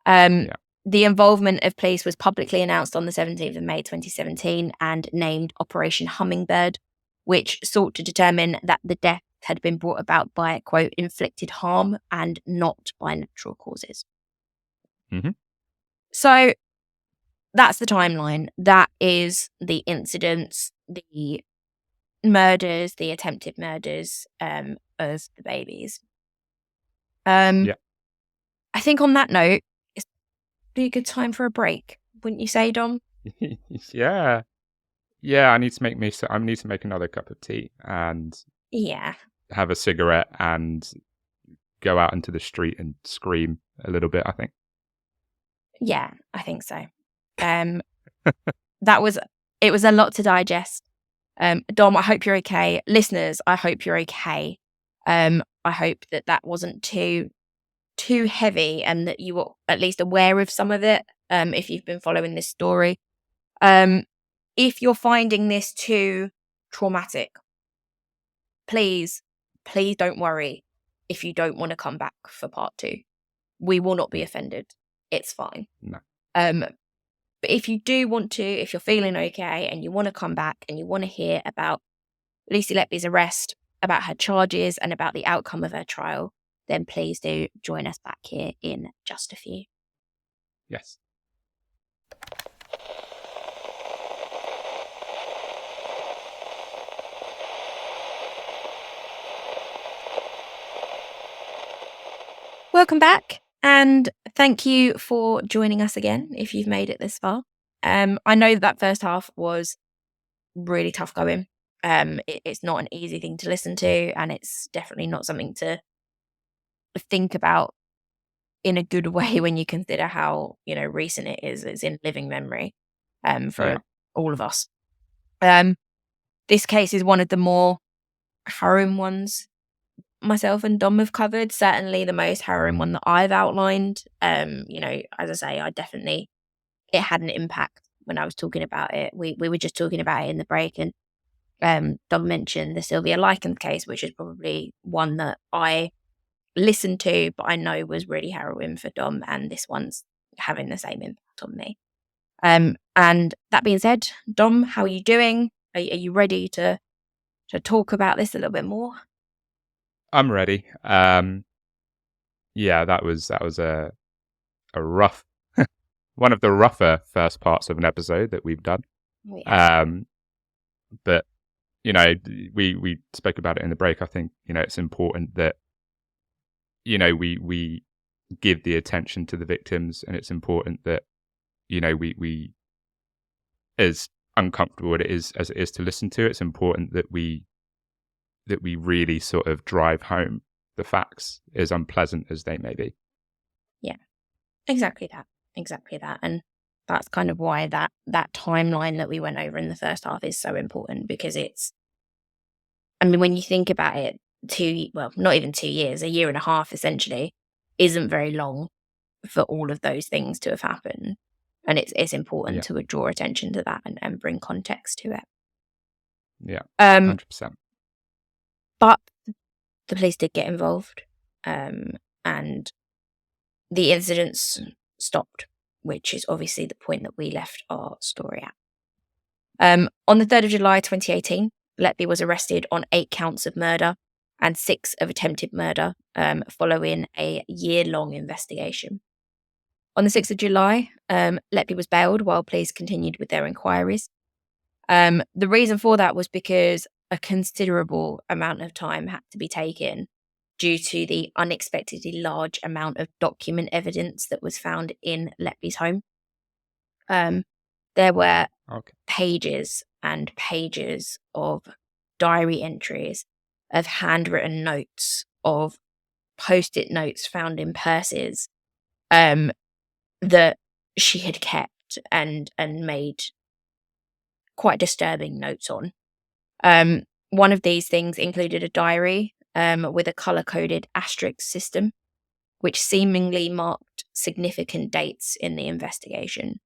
Um, yeah. the involvement of police was publicly announced on the 17th of May 2017 and named Operation Hummingbird, which sought to determine that the death had been brought about by, quote, inflicted harm and not by natural causes. Hmm. So that's the timeline. That is the incidents, the murders, the attempted murders of the babies. Yeah. I think on that note, it's be a good time for a break, wouldn't you say, Dom? Yeah. Yeah, I need to make I need to make another cup of tea and Yeah. have a cigarette and go out into the street and scream a little bit, I think. Yeah, I think so. Um, it was a lot to digest. Dom, I hope you're okay. Listeners, I hope you're okay. I hope that wasn't too heavy and that you were at least aware of some of it. If you've been following this story, if you're finding this too traumatic, please don't worry. If you don't want to come back for part 2, we will not be offended. It's fine. No. But if you do want to, if you're feeling okay and you want to come back and you want to hear about Lucy Letby's arrest, about her charges and about the outcome of her trial, then please do join us back here in just a few. Yes. Welcome back, and thank you for joining us again if you've made it this far. I know that first half was really tough going. It's not an easy thing to listen to, and it's definitely not something to think about in a good way when you consider how recent it is. It's in living memory for all of us. This case is one of the more harrowing ones myself and Dom have covered. Certainly the most harrowing one that I've outlined. As I say, it had an impact when I was talking about it. We were just talking about it in the break, and Dom mentioned the Sylvia Likens case, which is probably one that I listened to, but I know was really harrowing for Dom, and this one's having the same impact on me. And that being said, Dom, how are you doing? Are you ready to talk about this a little bit more? I'm ready. Yeah, that was a rough one of the rougher first parts of an episode that we've done. Yeah. But we spoke about it in the break. I think it's important that we give the attention to the victims, and it's important that we as uncomfortable as it is to listen to, it's important that we really sort of drive home the facts, as unpleasant as they may be. Yeah, exactly that. And that's kind of why that timeline that we went over in the first half is so important, because when you think about it, not even 2 years, a year and a half essentially isn't very long for all of those things to have happened. And it's important to draw attention to that and bring context to it. Yeah, 100%. But the police did get involved, and the incidents stopped, which is obviously the point that we left our story at. On the 3rd of July 2018, Letby was arrested on 8 counts of murder and 6 of attempted murder, following a year-long investigation. On the 6th of July, Letby was bailed while police continued with their inquiries. The reason for that was because a considerable amount of time had to be taken due to the unexpectedly large amount of document evidence that was found in Letby's home. There were pages and pages of diary entries, of handwritten notes, of post-it notes found in purses that she had kept and made quite disturbing notes on. One of these things included a diary with a color-coded asterisk system, which seemingly marked significant dates in the investigation,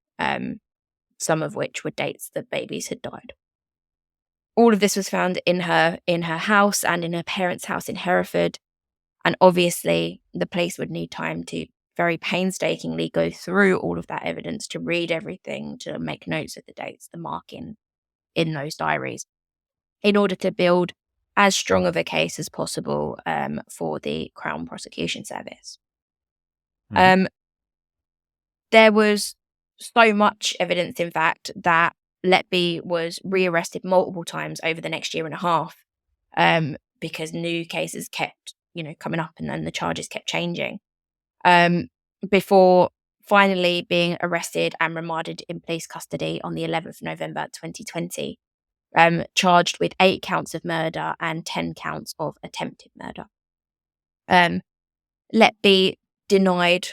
some of which were dates that babies had died. All of this was found in her house and in her parents' house in Hereford, and obviously the police would need time to very painstakingly go through all of that evidence, to read everything, to make notes of the dates, the marking in those diaries, in order to build as strong of a case as possible for the Crown Prosecution Service. Mm-hmm. There was so much evidence, in fact, that Letby was rearrested multiple times over the next year and a half because new cases kept, coming up, and then the charges kept changing, before finally being arrested and remanded in police custody on the 11th of November 2020, charged with 8 counts of murder and 10 counts of attempted murder. Letby denied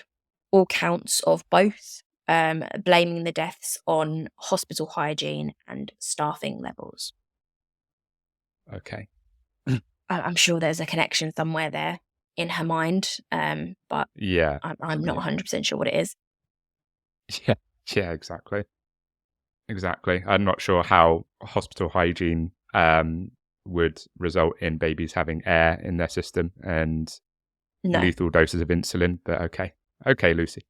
all counts of both, blaming the deaths on hospital hygiene and staffing levels. Okay. I'm sure there's a connection somewhere there in her mind, but yeah, I'm not 100% sure what it is. Yeah, exactly. I'm not sure how hospital hygiene would result in babies having air in their system and lethal doses of insulin, but okay, Lucy.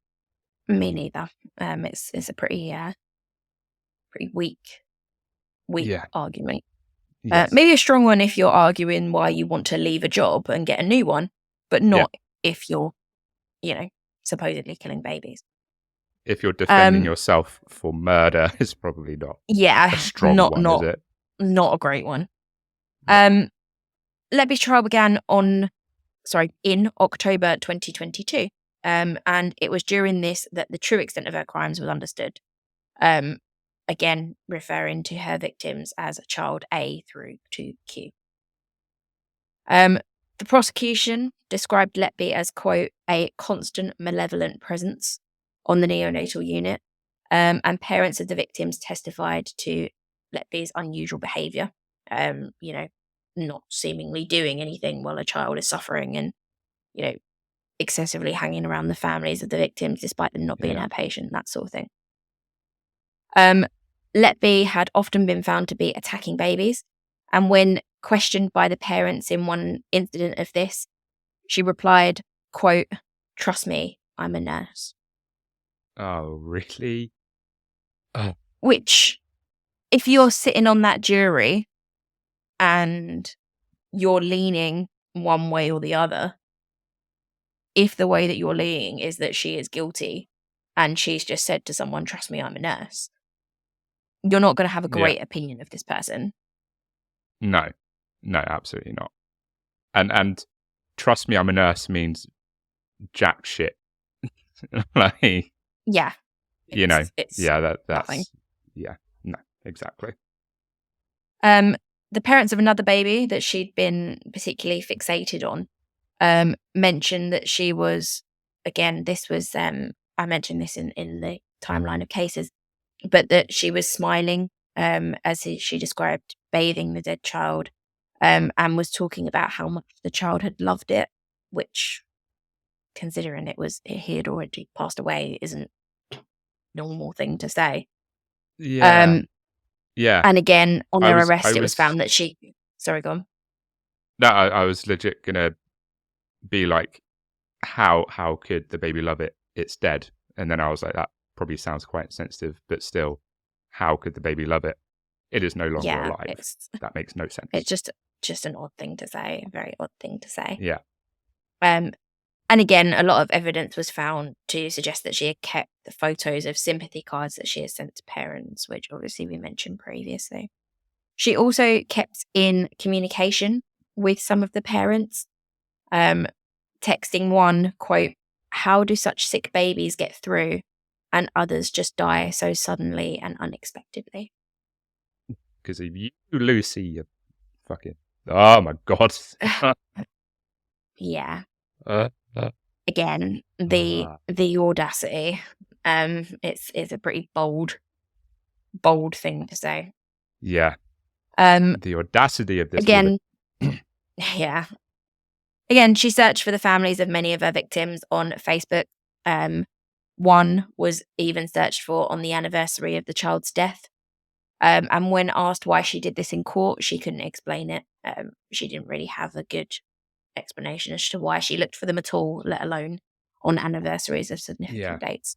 Me neither. It's a pretty weak argument. Yes. Maybe a strong one if you're arguing why you want to leave a job and get a new one, but not if you're, supposedly killing babies. If you're defending yourself for murder, it's probably not a strong one, is it? Not a great one. Letby's trial began in October 2022, and it was during this that the true extent of her crimes was understood. Again, referring to her victims as child A through to Q. The prosecution described Letby as, quote, a constant malevolent presence on the neonatal unit, and parents of the victims testified to Letby's unusual behaviour, not seemingly doing anything while a child is suffering, and, excessively hanging around the families of the victims despite them not being her patient, that sort of thing. Letby had often been found to be attacking babies, and when questioned by the parents in one incident of this, she replied, quote, "Trust me, I'm a nurse." Oh, really? Which, if you're sitting on that jury and you're leaning one way or the other, if the way that you're leaning is that she is guilty and she's just said to someone, "Trust me, I'm a nurse," you're not going to have a great opinion of this person. No, absolutely not. And trust me, I'm a nurse means jack shit. Like, yeah. That's nothing. Yeah, no, exactly. The parents of another baby that she'd been particularly fixated on mentioned that she was, again, this was, I mentioned this in the timeline of cases, but that she was smiling as she described bathing the dead child, and was talking about how much the child had loved it, which, considering he had already passed away, isn't a normal thing to say. Yeah. And again, on their arrest, it was found that she... Sorry, go on. No, I was legit gonna be like, how could the baby love it? It's dead. And then I was like, that probably sounds quite sensitive, but still, how could the baby love it? It is no longer alive. That makes no sense. It's just an odd thing to say, a very odd thing to say. Yeah. And again, a lot of evidence was found to suggest that she had kept the photos of sympathy cards that she had sent to parents, which obviously we mentioned previously. She also kept in communication with some of the parents, texting one, quote, "How do such sick babies get through and others just die so suddenly and unexpectedly?" Because if you, Lucy, you fucking... Oh, my God. Yeah. uh, Again, the audacity. It's a pretty bold thing to say. Yeah. The audacity of this Again, woman. yeah. Again, she searched for the families of many of her victims on Facebook. One was even searched for on the anniversary of the child's death. And when asked why she did this in court, she couldn't explain it. She didn't really have a good explanation as to why she looked for them at all, let alone on anniversaries of significant dates.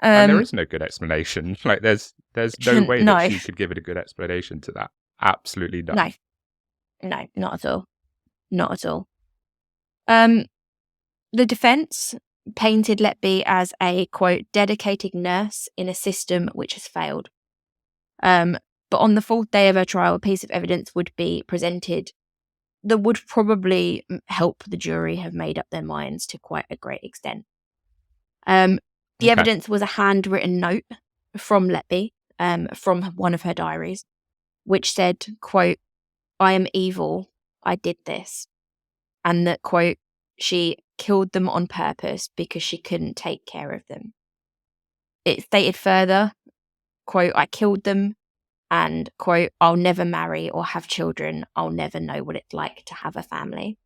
And there is no good explanation. Like, there's no way No. that she could give it a good explanation to that. Absolutely none. No, not at all. Not at all. The defense painted Letby as a, quote, dedicated nurse in a system which has failed. But on the fourth day of her trial, a piece of evidence would be presented that would probably help the jury have made up their minds to quite a great extent. The evidence was a handwritten note from Letby, from one of her diaries, which said, quote, "I am evil, I did this." And that, quote, she killed them on purpose because she couldn't take care of them. It stated further, quote, "I killed them," and, quote, "I'll never marry or have children. I'll never know what it's like to have a family."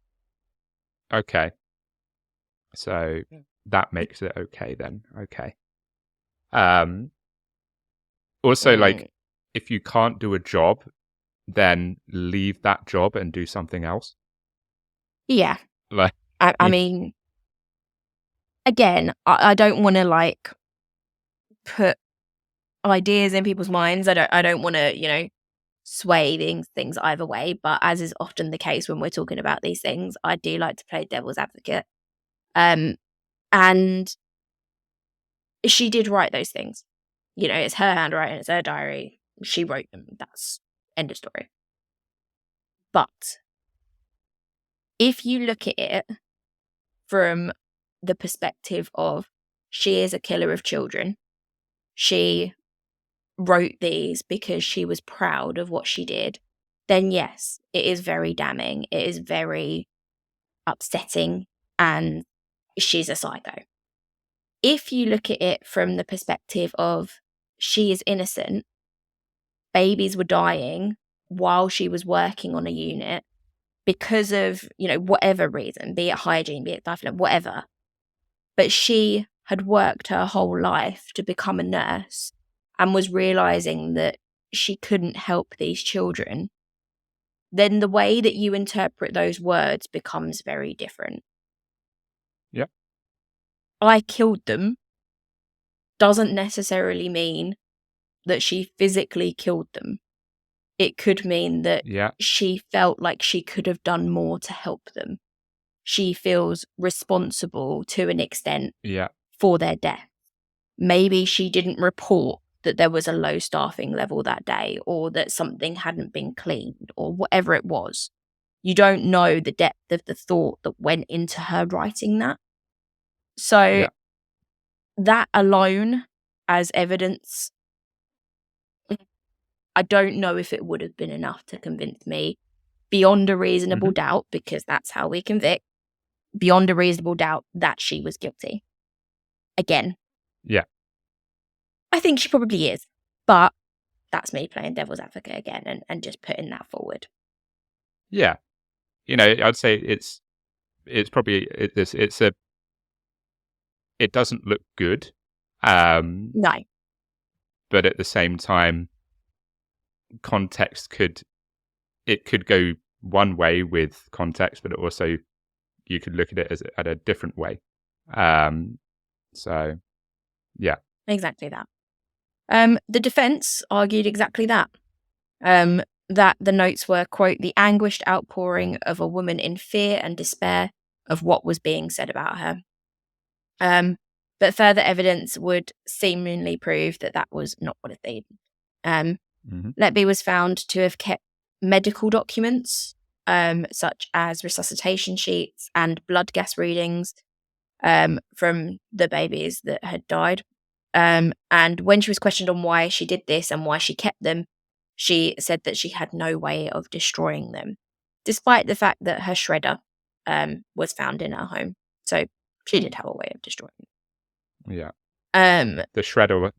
Okay. So that makes it okay then. Okay. Also, like, if you can't do a job, then leave that job and do something else. Yeah. Like, I mean, again, I don't want to, like, put ideas in people's minds. I don't want to, sway things either way. But as is often the case when we're talking about these things, I do like to play devil's advocate. And she did write those things. It's her handwriting, it's her diary. She wrote them. That's end of story. But if you look at it from the perspective of she is a killer of children, she wrote these because she was proud of what she did, then yes, it is very damning. It is very upsetting, and she's a psycho. If you look at it from the perspective of she is innocent, babies were dying while she was working on a unit because of, whatever reason, be it hygiene, be it stifling, whatever. But she had worked her whole life to become a nurse and was realizing that she couldn't help these children. Then the way that you interpret those words becomes very different. Yeah. I killed them doesn't necessarily mean that she physically killed them. It could mean that she felt like she could have done more to help them. She feels responsible to an extent for their death. Maybe she didn't report that there was a low staffing level that day, or that something hadn't been cleaned, or whatever it was. You don't know the depth of the thought that went into her writing that. So that alone as evidence, I don't know if it would have been enough to convince me beyond a reasonable doubt, because that's how we convict, beyond a reasonable doubt that she was guilty. Again. Yeah. I think she probably is, but that's me playing devil's advocate again and just putting that forward. Yeah. I'd say it's probably, it doesn't look good. No. But at the same time, context could go one way with context, but also you could look at it as at a different way. So, yeah. Exactly that. The defense argued exactly that. That the notes were, quote, "the anguished outpouring of a woman in fear and despair of what was being said about her. But further evidence would seemingly prove that that was not what it did. Letby was found to have kept medical documents, such as resuscitation sheets and blood gas readings from the babies that had died. And when she was questioned on why she did this and why she kept them, she said that she had no way of destroying them, despite the fact that her shredder was found in her home. So she did have a way of destroying them. Yeah. The shredder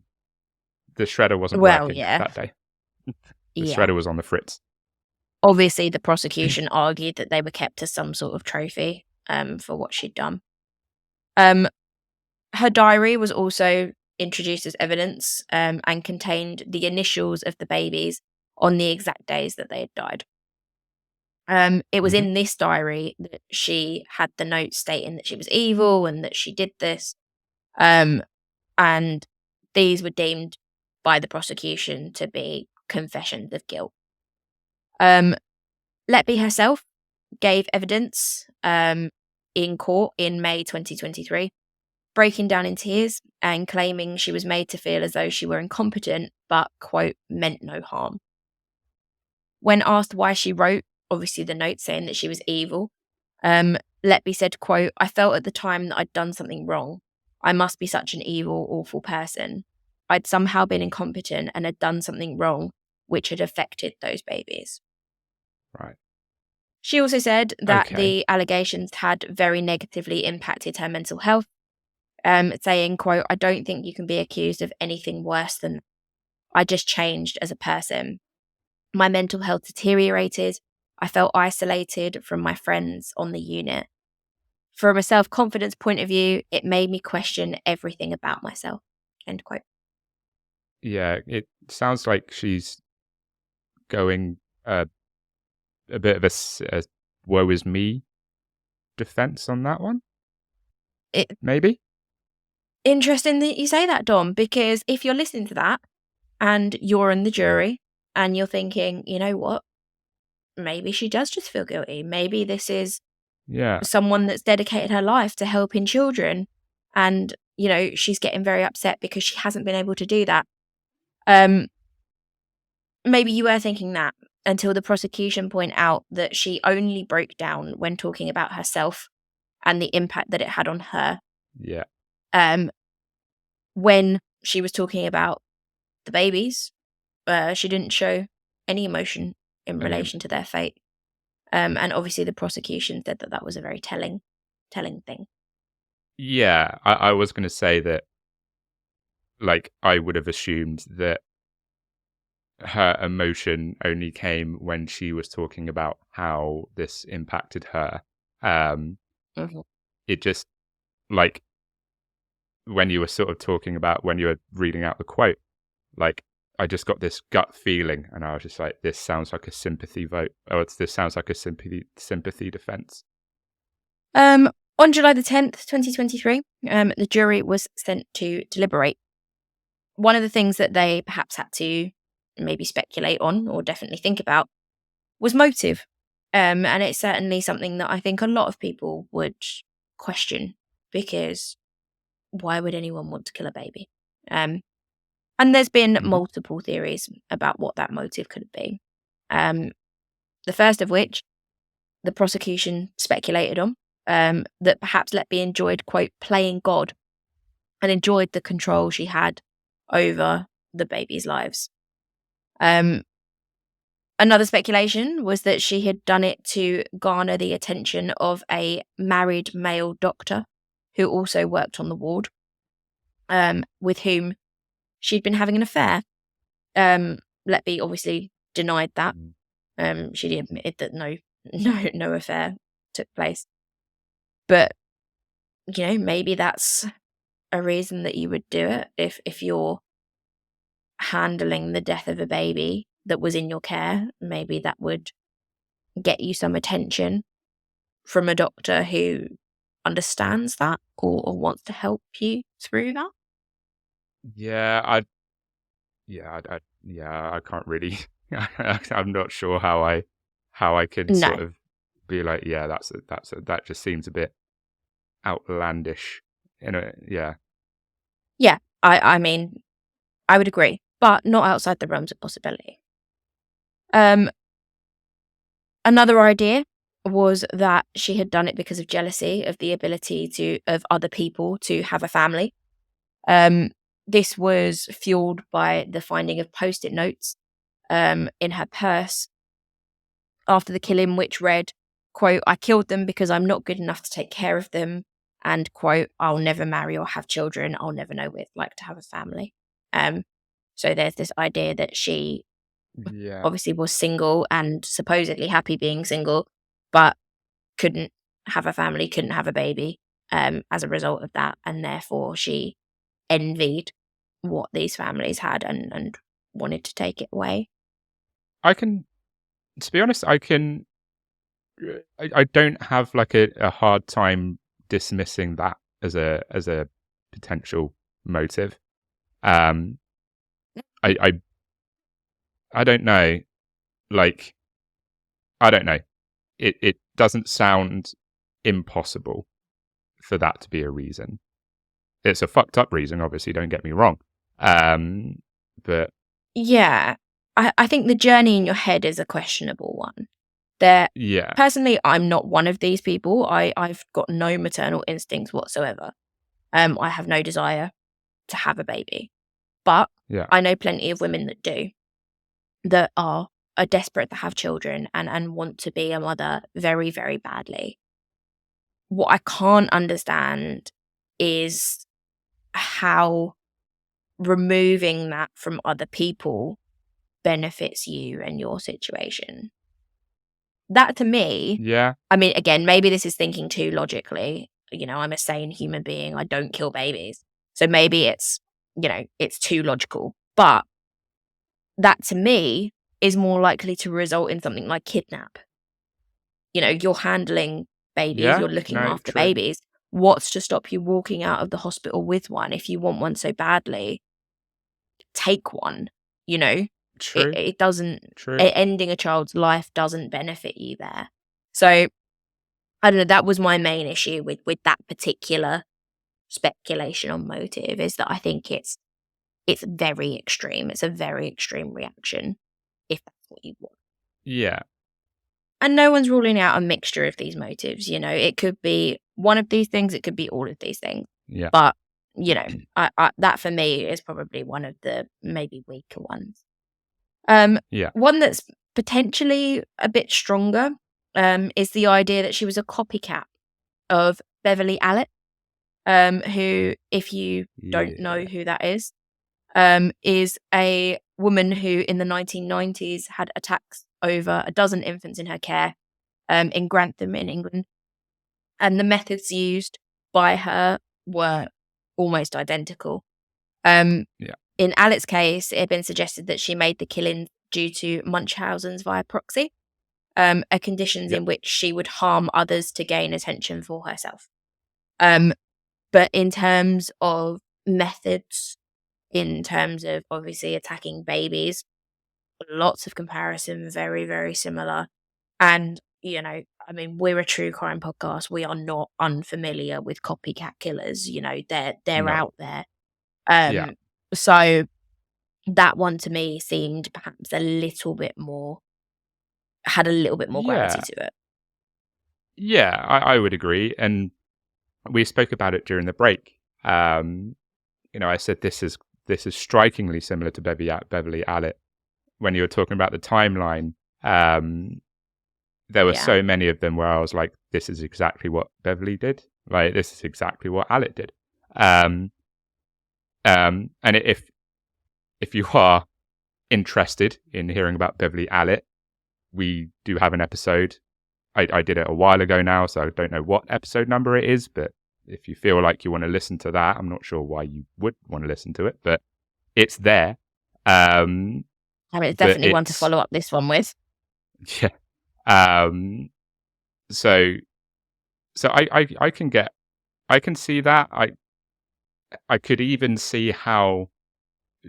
wasn't working that day. The shredder was on the fritz. Obviously, the prosecution argued that they were kept as some sort of trophy for what she'd done. Her diary was also introduced as evidence and contained the initials of the babies on the exact days that they had died. It was in this diary that she had the note stating that she was evil and that she did this. And these were deemed by the prosecution to be confessions of guilt. Letby herself gave evidence in court in May 2023, breaking down in tears and claiming she was made to feel as though she were incompetent, but, quote, meant no harm. When asked why she wrote, obviously, the note saying that she was evil, Letby said, quote, "I felt at the time that I'd done something wrong. I must be such an evil, awful person. I'd somehow been incompetent and had done something wrong, which had affected those babies." Right. She also said that the allegations had very negatively impacted her mental health, saying, quote, "I don't think you can be accused of anything worse than that. I just changed as a person. My mental health deteriorated. I felt isolated from my friends on the unit. From a self-confidence point of view, it made me question everything about myself." End quote. Yeah, it sounds like she's going a bit of a woe is me defense on that one. Maybe. Interesting that you say that, Dom, because if you're listening to that and you're in the jury and you're thinking, you know what, maybe she does just feel guilty. Maybe this is someone that's dedicated her life to helping children. And, you know, she's getting very upset because she hasn't been able to do that. Maybe you were thinking that until the prosecution point out that she only broke down when talking about herself and the impact that it had on her. Yeah. When she was talking about the babies, she didn't show any emotion in relation to their fate. And obviously the prosecution said that that was a very telling thing. Yeah, I was going to say that, like, I would have assumed that her emotion only came when she was talking about how this impacted her. It just, like, when you were sort of talking about, when you were reading out the quote, like, I just got this gut feeling, and I was just like, this sounds like a sympathy vote. This sounds like a sympathy defense. On July the 10th, 2023, the jury was sent to deliberate. One of the things that they perhaps had to maybe speculate on or definitely think about was motive. And it's certainly something that I think a lot of people would question, because why would anyone want to kill a baby? And there's been multiple theories about what that motive could be. The first of which the prosecution speculated on, that perhaps Letby enjoyed, quote, playing God, and enjoyed the control she had over the babies' lives. Another speculation was that she had done it to garner the attention of a married male doctor who also worked on the ward, with whom she'd been having an affair. Letby obviously denied that. She admitted that no affair took place. But, you know, maybe that's a reason that you would do it if you're handling the death of a baby that was in your care. Maybe that would get you some attention from a doctor who understands that or wants to help you through that. I can't really. I'm not sure how I can sort of be like, that just seems a bit outlandish. Yeah. Yeah, I mean, I would agree, but not outside the realms of possibility. Another idea was that she had done it because of jealousy of the ability of other people to have a family. This was fueled by the finding of post-it notes in her purse after the killing, which read, quote, "I killed them because I'm not good enough to take care of them," and quote, "I'll never marry or have children. I'll never know what it's like to have a family." So there's this idea that she Yeah. obviously was single and supposedly happy being single, but couldn't have a family, couldn't have a baby as a result of that. And therefore she envied what these families had and wanted to take it away. To be honest, I don't have like a hard time dismissing that as a potential motive. I don't know. Like, I don't know. It doesn't sound impossible for that to be a reason. It's a fucked up reason, obviously, don't get me wrong. But Yeah, I think the journey in your head is a questionable one. yeah, Personally, I'm not one of these people. I've got no maternal instincts whatsoever. I have no desire to have a baby. But yeah, I know plenty of women that do, that are desperate to have children and want to be a mother very, very badly. What I can't understand is how removing that from other people benefits you and your situation. That to me, yeah, I mean, again, maybe this is thinking too logically. I'm a sane human being. I don't kill babies. So maybe it's too logical. But that to me is more likely to result in something like kidnap. You're handling babies, yeah. you're looking No, after true, babies. What's to stop you walking out of the hospital with one? If you want one so badly, take one. You know, true, it doesn't, true. ending a child's life doesn't benefit you there. So I don't know. That was my main issue with that particular speculation on motive, is that I think it's very extreme. It's a very extreme reaction if that's what you want. Yeah, And no one's ruling out a mixture of these motives. It could be one of these things, it could be all of these things. yeah, But, that for me is probably one of the maybe weaker ones. yeah, One that's potentially a bit stronger is the idea that she was a copycat of Beverly Allitt, who, if you don't know yeah, who that is a woman who in the 1990s had attacks over a dozen infants in her care in Grantham in England. And the methods used by her were almost identical. yeah, In Allitt's case, it had been suggested that she made the killing due to Munchausen's via proxy, a conditions yeah, in which she would harm others to gain attention for herself. Um, but in terms of methods, in terms of obviously attacking babies, lots of comparison, very, very similar. And, I mean, we're a true crime podcast. We are not unfamiliar with copycat killers. They're no, out there. yeah, So that one to me seemed perhaps had a little bit more gravity yeah, to it. yeah. I would agree, and we spoke about it during the break. I said this is strikingly similar to Beverly Allitt. When you were talking about the timeline, there were Yeah. so many of them where I was like, this is exactly what Beverly did. Like, this is exactly what Allitt did. And if you are interested in hearing about Beverly Allitt, we do have an episode. I did it a while ago now, so I don't know what episode number it is, but if you feel like you want to listen to that, I'm not sure why you would want to listen to it, but it's there. I mean, it's But definitely one to follow up this one with. yeah. So I can see that. I could even see how,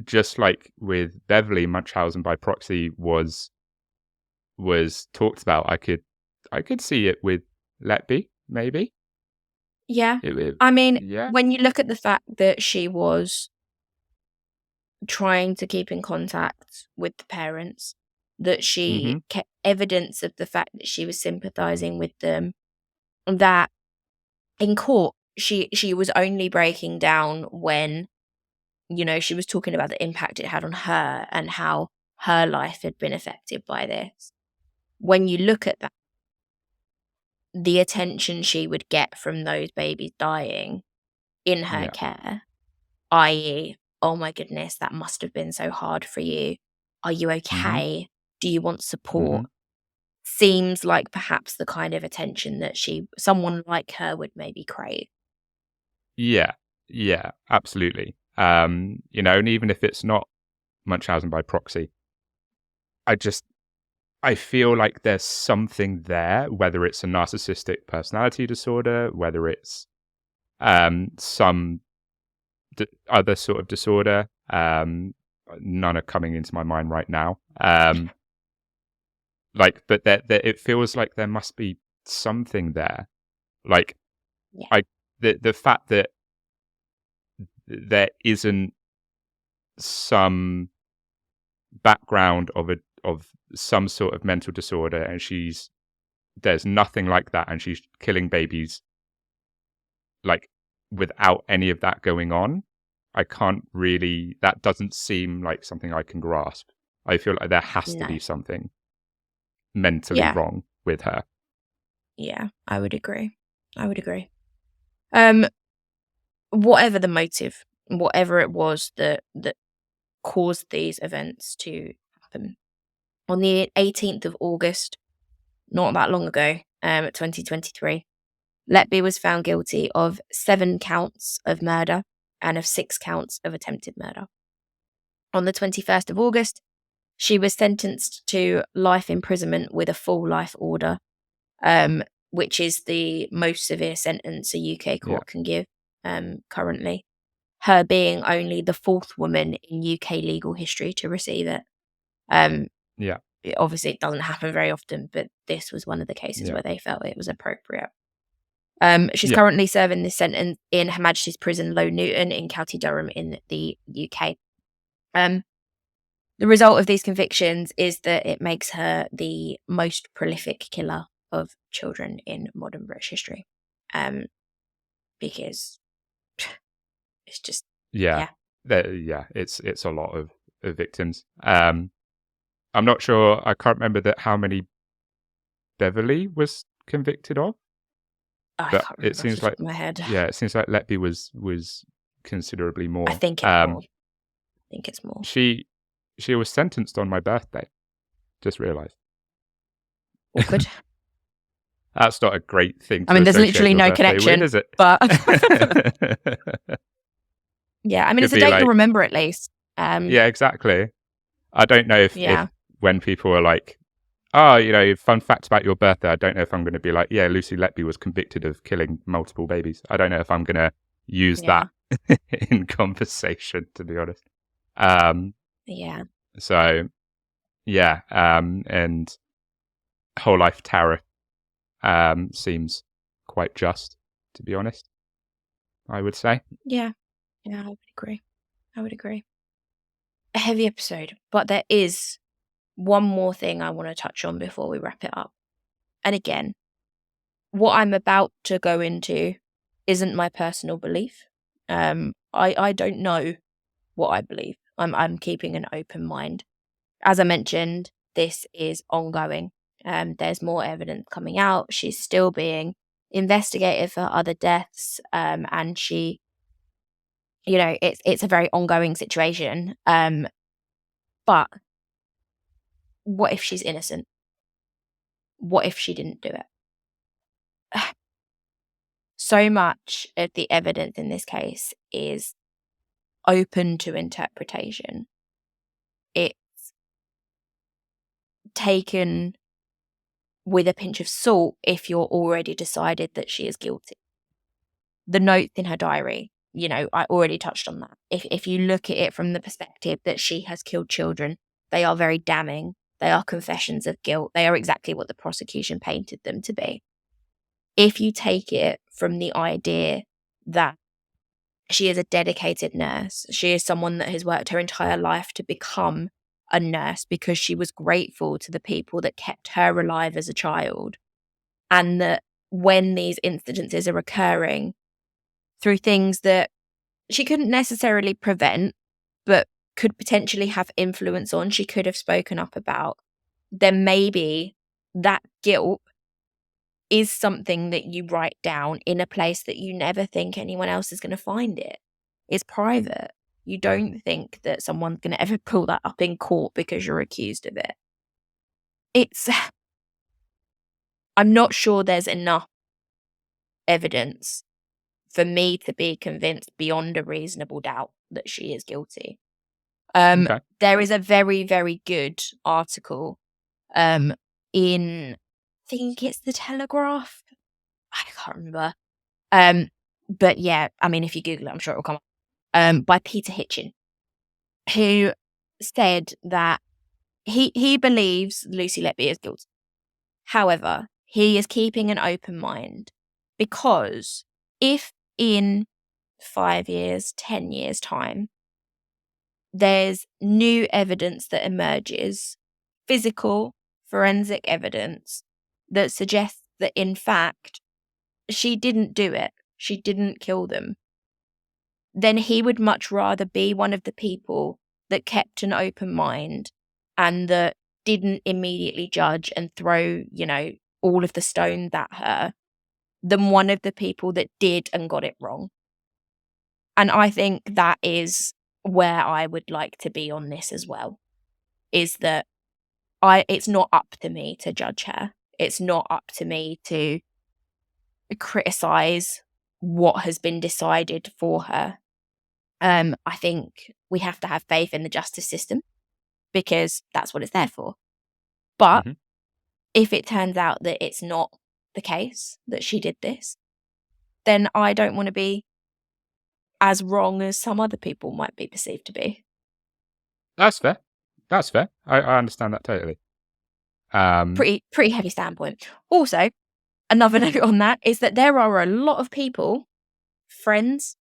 just like with Beverly, Munchausen by proxy was talked about. I could see it with Letby, maybe. Yeah. It I mean, yeah. when you look at the fact that she was trying to keep in contact with the parents, that she Mhm. kept evidence of the fact that she was sympathizing with them, that in court she was only breaking down when, she was talking about the impact it had on her and how her life had been affected by this. When you look at that, the attention she would get from those babies dying in her Yeah. care, i.e., "Oh my goodness, that must have been so hard for you. Are you Mhm. okay? Do you want support?" Mhm. Seems like perhaps the kind of attention that someone like her would maybe crave. Yeah. Yeah, absolutely. And even if it's not Munchausen by proxy, I just I feel like there's something there, whether it's a narcissistic personality disorder, whether it's some other sort of disorder. None are coming into my mind right now. But it feels like there must be something there. Like, Yeah. I the fact that there isn't some background of some sort of mental disorder, and there's nothing like that, and she's killing babies like without any of that going on. I can't really. That doesn't seem like something I can grasp. I feel like there has to No. be something mentally Yeah. wrong with her. Yeah, I would agree. I would agree. Um, whatever the motive, whatever it was that caused these events to happen. On the 18th of August, not that long ago, 2023, Letby was found guilty of 7 counts of murder and of 6 counts of attempted murder. On the 21st of August, she was sentenced to life imprisonment with a full life order, which is the most severe sentence a UK Yeah, court can give currently. Her being only the 4th woman in UK legal history to receive it. Um, yeah, Obviously, it doesn't happen very often, but this was one of the cases yeah, where they felt it was appropriate. She's yeah, currently serving this sentence in Her Majesty's Prison, Low Newton, in County Durham, in the UK. Um, the result of these convictions is that it makes her the most prolific killer of children in modern British history. Because it's just, yeah. yeah. Yeah, it's a lot of victims. I'm not sure. I can't remember how many Beverly was convicted of, I but can't it remember off the seems top like of my head. yeah, it seems like Letby was considerably I more. think it's more. I think it's more. She she was sentenced on my birthday. Just realised. Awkward. That's not a great thing I to mean, there's associate literally your no birthday with, connection, is it? but yeah, I mean, Could it's a be date you'll like, remember at least. yeah, exactly. I don't know if Yeah. when people are like, oh, fun fact about your birthday, I don't know if I'm going to be like, yeah, Lucy Letby was convicted of killing multiple babies. I don't know if I'm going to use Yeah. that in conversation, to be honest. Yeah. So, yeah, and whole life tariff seems quite just, to be honest, I would say. Yeah. Yeah, I would agree. I would agree. A heavy episode, but there is one more thing I want to touch on before we wrap it up. And again, what I'm about to go into isn't my personal belief. I don't know what I believe. I'm keeping an open mind. As I mentioned, this is ongoing. There's more evidence coming out. She's still being investigated for other deaths, and it's a very ongoing situation. But what if she's innocent? What if she didn't do it? So much of the evidence in this case is open to interpretation. It's taken with a pinch of salt if you're already decided that she is guilty. The notes in her diary, I already touched on that. If you look at it from the perspective that she has killed children, they are very damning. They are confessions of guilt. They are exactly what the prosecution painted them to be. if you take it from the idea that she is a dedicated nurse, she is someone that has worked her entire life to become a nurse because she was grateful to the people that kept her alive as a child, and that when these incidences are occurring through things that she couldn't necessarily prevent, but could potentially have influence on, she could have spoken up about, then maybe that guilt is something that you write down in a place that you never think anyone else is going to find it. It's private. You don't think that someone's going to ever pull that up in court because you're accused of it. I'm not sure there's enough evidence for me to be convinced beyond a reasonable doubt that she is guilty. Okay. There is a very, very good article in, I think it's the Telegraph. I can't remember. But yeah, I mean, if you Google it, I'm sure it will come up. By Peter Hitchin, who said that he believes Lucy Letby is guilty. However, he is keeping an open mind, because if in 5 years, 10 years' time, there's new evidence that emerges, physical, forensic evidence, that suggests that, in fact, she didn't do it, she didn't kill them, then he would much rather be one of the people that kept an open mind and that didn't immediately judge and throw, all of the stones at her, than one of the people that did and got it wrong. And I think that is where I would like to be on this as well, is that it's not up to me to judge her. It's not up to me to criticize what has been decided for her. I think we have to have faith in the justice system, because that's what it's there for. But if it turns out that it's not the case, that she did this, then I don't want to be as wrong as some other people might be perceived to be. That's fair. I understand that totally. Pretty heavy standpoint. Also, another note on that is that there are a lot of people, friends,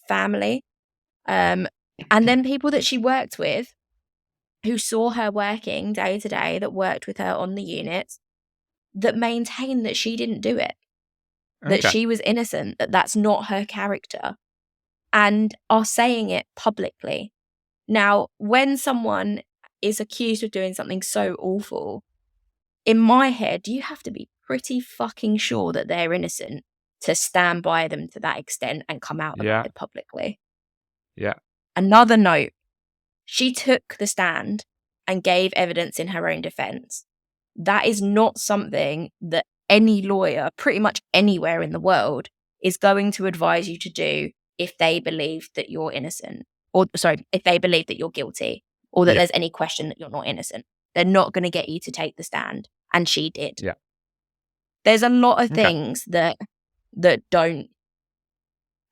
family, and then people that she worked with, who saw her working day to day, that worked with her on the units, that maintain that she didn't do it, that she was innocent, that that's not her character, and are saying it publicly. Now, when someone is accused of doing something so awful, in my head, you have to be pretty fucking sure that they're innocent to stand by them to that extent and come out about it publicly. Yeah. Another note, she took the stand and gave evidence in her own defense. That is not something that any lawyer, pretty much anywhere in the world, is going to advise you to do if they believe that you're innocent. If they believe that you're guilty, or that there's any question that you're not innocent. They're not going to get you to take the stand. And she did. Yeah. There's a lot of things that don't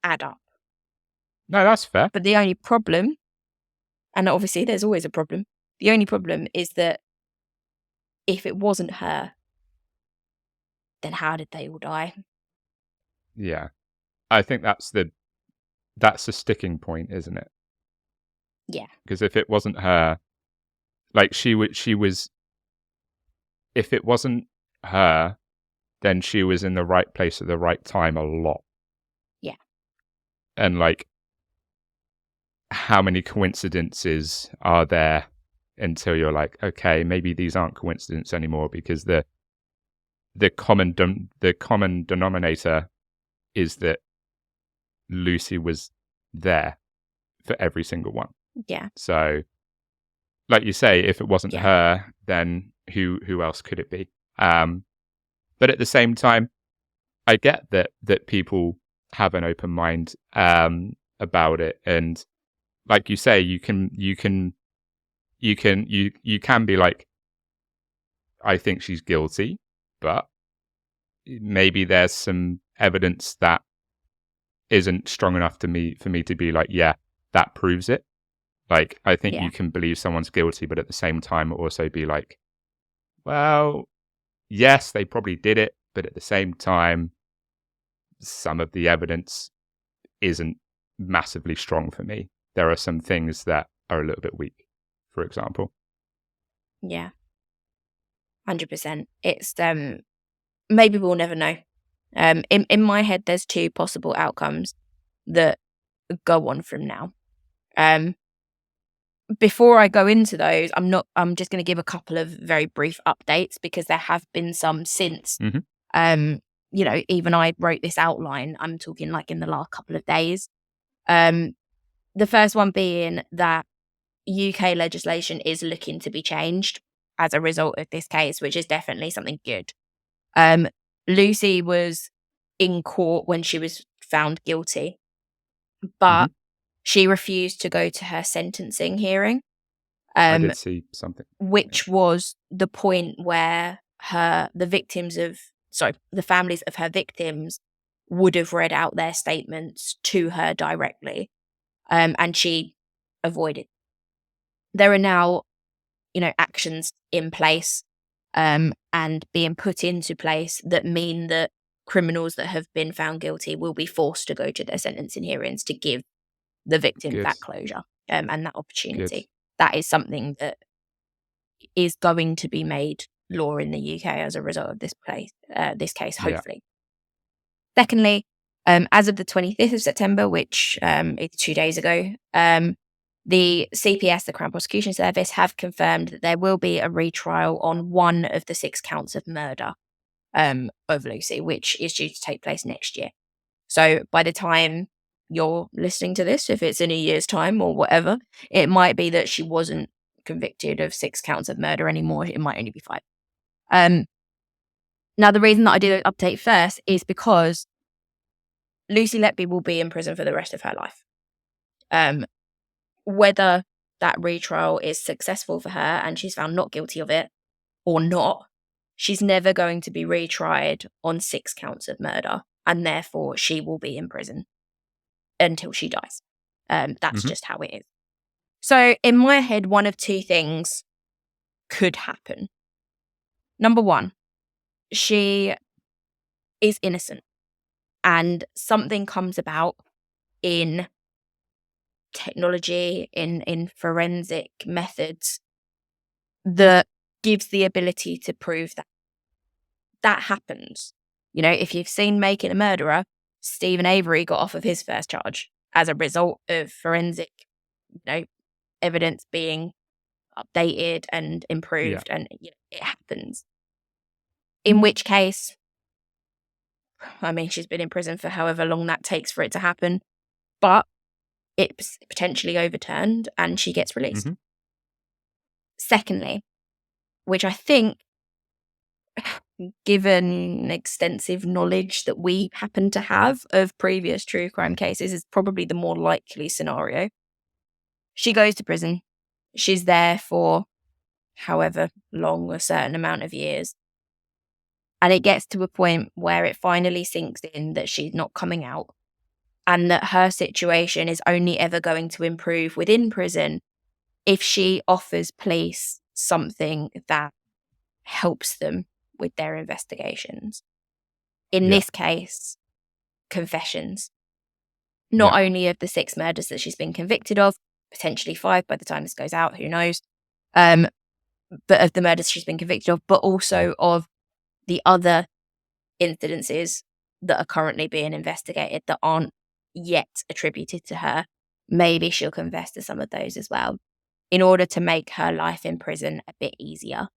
add up. No, that's fair. But the only problem, and obviously there's always a problem, the only problem is that if it wasn't her, then how did they all die? Yeah. I think that's the sticking point, isn't it? Yeah. Because if it wasn't her, like she was, if it wasn't her, then she was in the right place at the right time a lot. Yeah. And like, how many coincidences are there until you're like, okay, maybe these aren't coincidences anymore, because the common denominator is that Lucy was there for every single one. Yeah. So, like you say, if it wasn't her, then who else could it be? But at the same time, I get that people have an open mind about it, and like you say, you can be like, I think she's guilty, but maybe there's some evidence that isn't strong enough for me to be like, yeah, that proves it. Like, I think you can believe someone's guilty, but at the same time also be like, well, yes, they probably did it, but at the same time, some of the evidence isn't massively strong for me. There are some things that are a little bit weak, for example. Yeah. 100%. It's maybe we'll never know. In my head, there's two possible outcomes that go on from now. Before I go into those, I'm just going to give a couple of very brief updates because there have been some since. Even I wrote this outline. I'm talking like in the last couple of days. The first one being that UK legislation is looking to be changed as a result of this case, which is definitely something good. Lucy was in court when she was found guilty, but she refused to go to her sentencing hearing. I did see something. Which was the point where the families of her victims would have read out their statements to her directly, and she avoided. There are now, actions in place and being put into place that mean that criminals that have been found guilty will be forced to go to their sentencing hearings to give the victim that closure and that opportunity. Good. That is something that is going to be made law in the UK as a result of this case, hopefully. Yeah. Secondly, as of the 25th of September, which is 2 days ago, the CPS, the Crown Prosecution Service, have confirmed that there will be a retrial on one of the 6 counts of murder of Lucy, which is due to take place next year. So by the time you're listening to this, if it's in a year's time or whatever, it might be that she wasn't convicted of 6 counts of murder anymore. It might only be 5. Now, the reason that I did an update first is because Lucy Letby will be in prison for the rest of her life. Whether that retrial is successful for her and she's found not guilty of it or not, she's never going to be retried on 6 counts of murder, and therefore she will be in prison until she dies. That's just how it is. So in my head, one of 2 things could happen. Number 1, she is innocent and something comes about in technology, in forensic methods that gives the ability to prove that. That happens. If you've seen Making a Murderer, Stephen Avery got off of his first charge as a result of forensic, evidence being updated and improved, and it happens. In which case, she's been in prison for however long that takes for it to happen, but it's potentially overturned and she gets released. Secondly, which I think, given extensive knowledge that we happen to have of previous true crime cases, is probably the more likely scenario. She goes to prison. She's there for however long, a certain amount of years. And it gets to a point where it finally sinks in that she's not coming out and that her situation is only ever going to improve within prison if she offers police something that helps them with their investigations. In this case, confessions. Not only of the 6 murders that she's been convicted of, potentially 5 by the time this goes out, who knows, but of the murders she's been convicted of, but also of the other incidences that are currently being investigated that aren't yet attributed to her. Maybe she'll confess to some of those as well in order to make her life in prison a bit easier.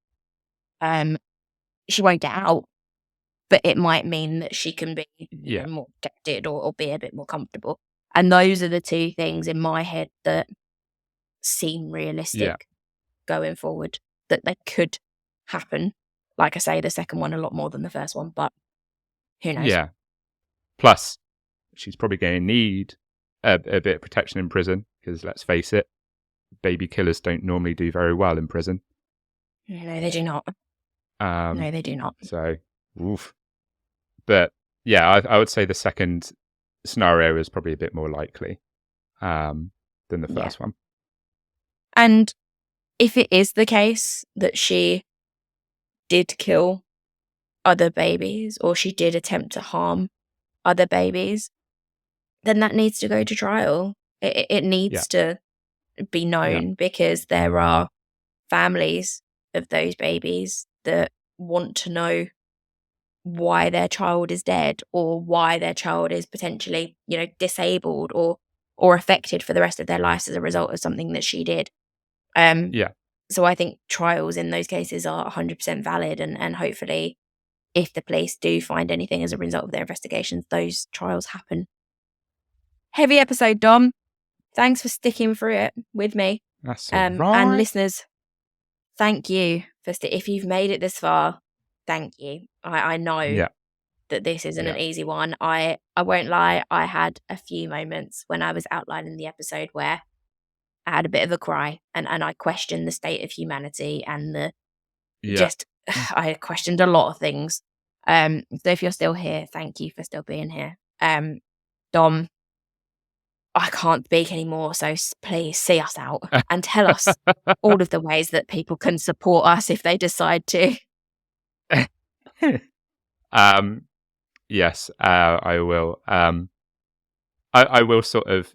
She won't get out, but it might mean that she can be more protected or be a bit more comfortable. And those are the 2 things in my head that seem realistic going forward, that they could happen. Like I say, the second one a lot more than the first one, but who knows? Yeah. Plus, she's probably going to need a bit of protection in prison because, let's face it, baby killers don't normally do very well in prison. No, they do not. No, they do not. So, oof. But yeah, I would say the second scenario is probably a bit more likely than the first one. And if it is the case that she did kill other babies or she did attempt to harm other babies, then that needs to go to trial. It needs to be known, because there are families of those babies that want to know why their child is dead, or why their child is potentially, disabled or affected for the rest of their lives as a result of something that she did. So I think trials in those cases are 100% valid, and hopefully, if the police do find anything as a result of their investigations, those trials happen. Heavy episode, Dom. Thanks for sticking through it with me. That's all right. And listeners, thank you for if you've made it this far. Thank you. I know that this isn't an easy one. I won't lie. I had a few moments when I was outlining the episode where I had a bit of a cry, and I questioned the state of humanity and I questioned a lot of things. So if you're still here, thank you for still being here. Dom, I can't speak anymore, so please see us out and tell us all of the ways that people can support us if they decide to. Yes, I will. I will sort of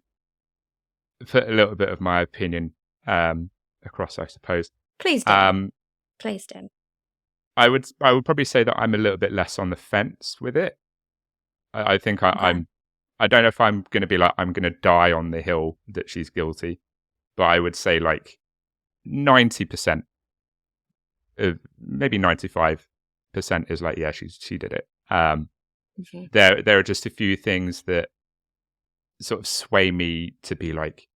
put a little bit of my opinion across, I suppose. Please do. Please do. I would probably say that I'm a little bit less on the fence with it. I think I don't know if I'm going to be like, I'm going to die on the hill that she's guilty, but I would say like 90%, maybe 95% is like, yeah, she did it. There are just a few things that sort of sway me to be like,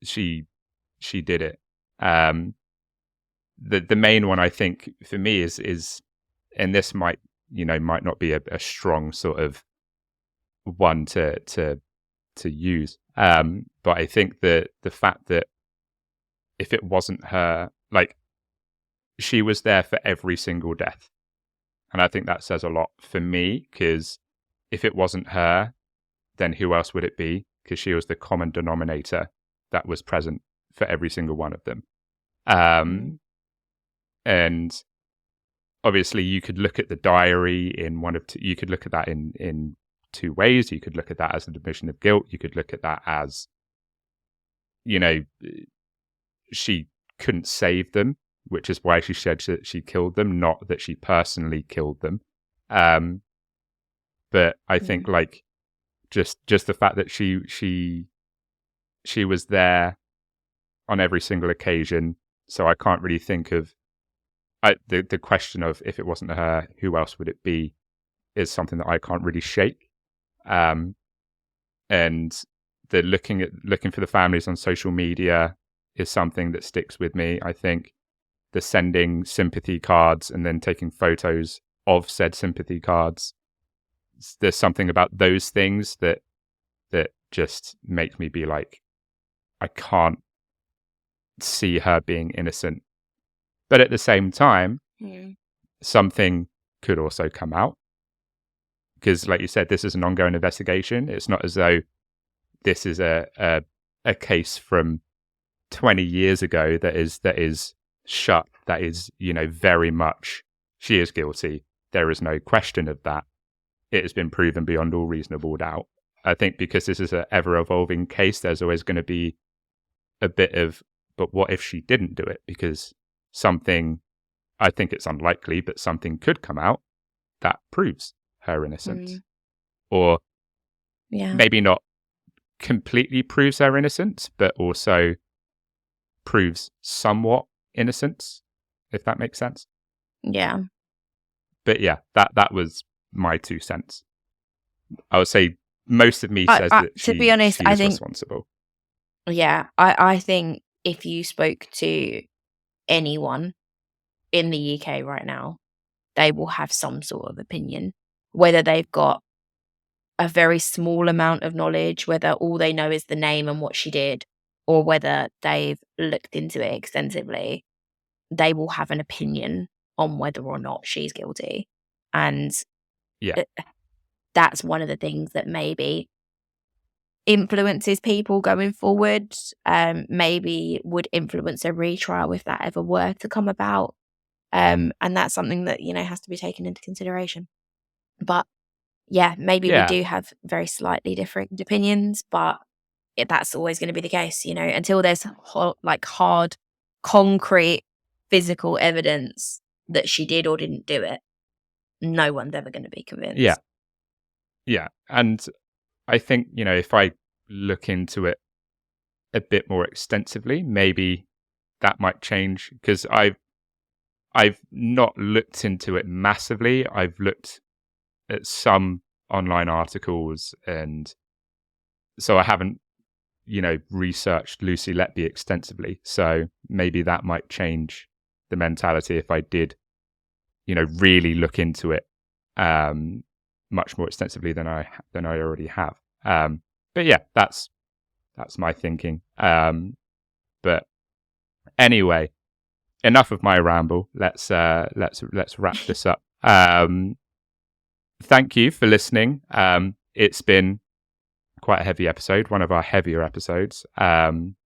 she did it. The main one I think for me is, and this might not be a strong sort of one to use, but I think that the fact that if it wasn't her, like, she was there for every single death, and I think that says a lot for me, because if it wasn't her, then who else would it be? Because she was the common denominator that was present for every single one of them. And obviously you could look at the diary in you could look at that in two ways. You could look at that as an admission of guilt. You could look at that as, she couldn't save them, which is why she said that she killed them, not that she personally killed them. But I think like just the fact that she was there on every single occasion. So I can't really think of the question of, if it wasn't her, who else would it be, is something that I can't really shake. And the looking for the families on social media is something that sticks with me. I think the sending sympathy cards and then taking photos of said sympathy cards, there's something about those things that just make me be like, I can't see her being innocent. But at the same time, something could also come out. Because like you said, this is an ongoing investigation. It's not as though this is a case from 20 years ago that is shut, that is, very much, she is guilty. There is no question of that. It has been proven beyond all reasonable doubt. I think because this is an ever-evolving case, there's always going to be a bit of, but what if she didn't do it? Because something, I think it's unlikely, but something could come out that proves her innocence. Or maybe not completely proves her innocence, but also proves somewhat innocence, if that makes sense. Yeah. But yeah, that was my 2 cents. I would say most of me says that to be honest, I think responsible. Yeah, I think if you spoke to anyone in the UK right now, they will have some sort of opinion, whether they've got a very small amount of knowledge, whether all they know is the name and what she did, or whether they've looked into it extensively. They will have an opinion on whether or not she's guilty. And that's one of the things that maybe influences people going forward, maybe would influence a retrial if that ever were to come about. And that's something that, has to be taken into consideration. But yeah, maybe we Yeah. do have very slightly different opinions, but that's always going to be the case, until there's hard, concrete, physical evidence that she did or didn't do it. No one's ever going to be convinced. Yeah. Yeah. And I think, if I look into it a bit more extensively, maybe that might change, because I've not looked into it massively. I've looked at some online articles, and so I haven't, researched Lucy Letby extensively. So maybe that might change the mentality if I did, really look into it much more extensively than I already have. But yeah, that's my thinking. But anyway, enough of my ramble. Let's wrap this up. Thank you for listening. It's been quite a heavy episode, one of our heavier episodes, one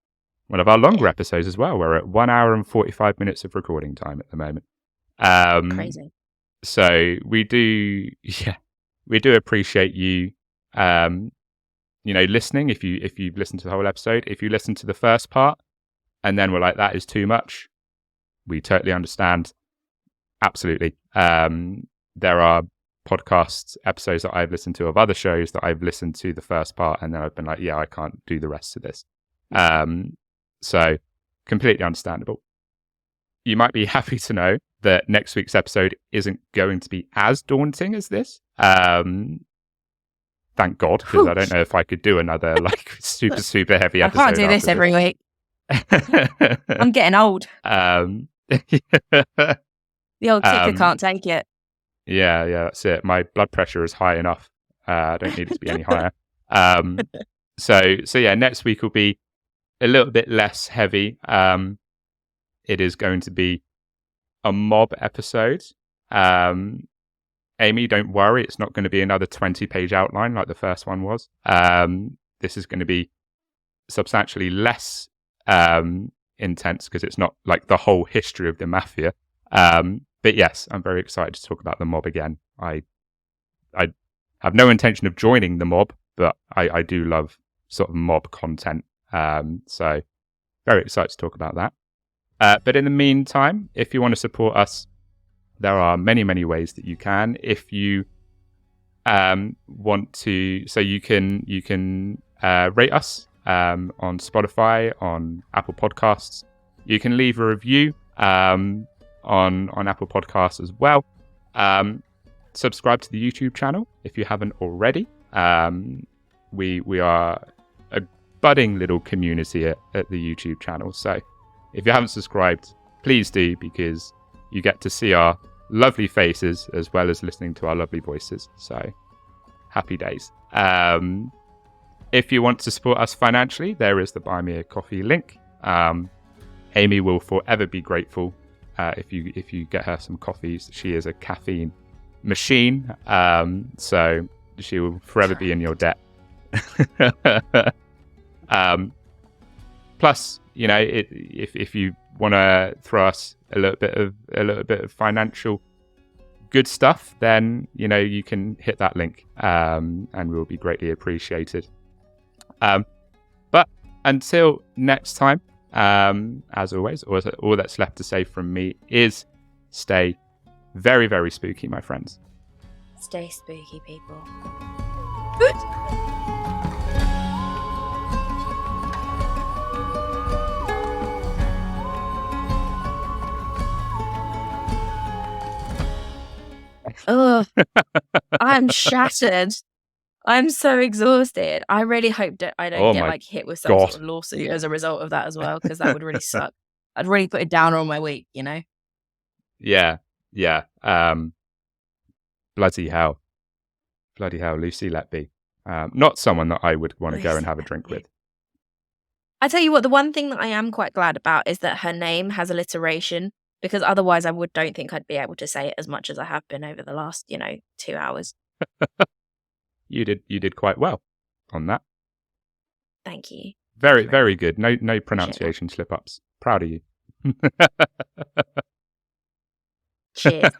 of our longer episodes as well. We're at 1 hour and 45 minutes of recording time at the moment. Crazy. So we do appreciate you, listening. If you've listened to the whole episode, if you listen to the first part and then we're like, that is too much, we totally understand. Absolutely. There are podcast episodes that I've listened to of other shows that I've listened to the first part and then I've been like, yeah, I can't do the rest of this. So completely understandable. You might be happy to know that next week's episode isn't going to be as daunting as this. Thank God, because I don't know if I could do another super, super heavy episode. I can't do this every week. I'm getting old. The old ticker can't take it. Yeah, that's it. My blood pressure is high enough. I don't need it to be any higher. So yeah, next week will be a little bit less heavy. It is going to be a mob episode. Amy, don't worry. It's not going to be another 20-page outline like the first one was. This is going to be substantially less intense because it's not like the whole history of the mafia. But yes, I'm very excited to talk about the mob again. I have no intention of joining the mob, but I do love sort of mob content. So very excited to talk about that. But in the meantime, if you want to support us, there are many, many ways that you can. If you want to, so you can rate us on Spotify, on Apple Podcasts. You can leave a review on Apple Podcasts as well. Subscribe to the YouTube channel if you haven't already. We are a budding little community at the YouTube channel. So if you haven't subscribed, please do, because you get to see our lovely faces as well as listening to our lovely voices. So happy days. If you want to support us financially, there is the Buy Me a Coffee link. Amy will forever be grateful if you get her some coffees. She is a caffeine machine, so she will forever be in your debt. Plus, if you want to throw us a little bit of financial good stuff, then you can hit that link, and we'll be greatly appreciated. But until next time, as always, all that's left to say from me is stay very, very spooky, my friends. Stay spooky, people. Oh, I'm shattered. I'm so exhausted. I really hope that I don't get hit with some sort of lawsuit as a result of that as well, because that would really suck. I'd really put it down on my week, Yeah. Bloody hell, Lucy Letby. Not someone that I would want to go and have a drink with. I tell you what, the one thing that I am quite glad about is that her name has alliteration, because otherwise I don't think I'd be able to say it as much as I have been over the last, 2 hours. You did quite well on that. Thank you. Very, very good. No pronunciation slip-ups. Proud of you. Cheers.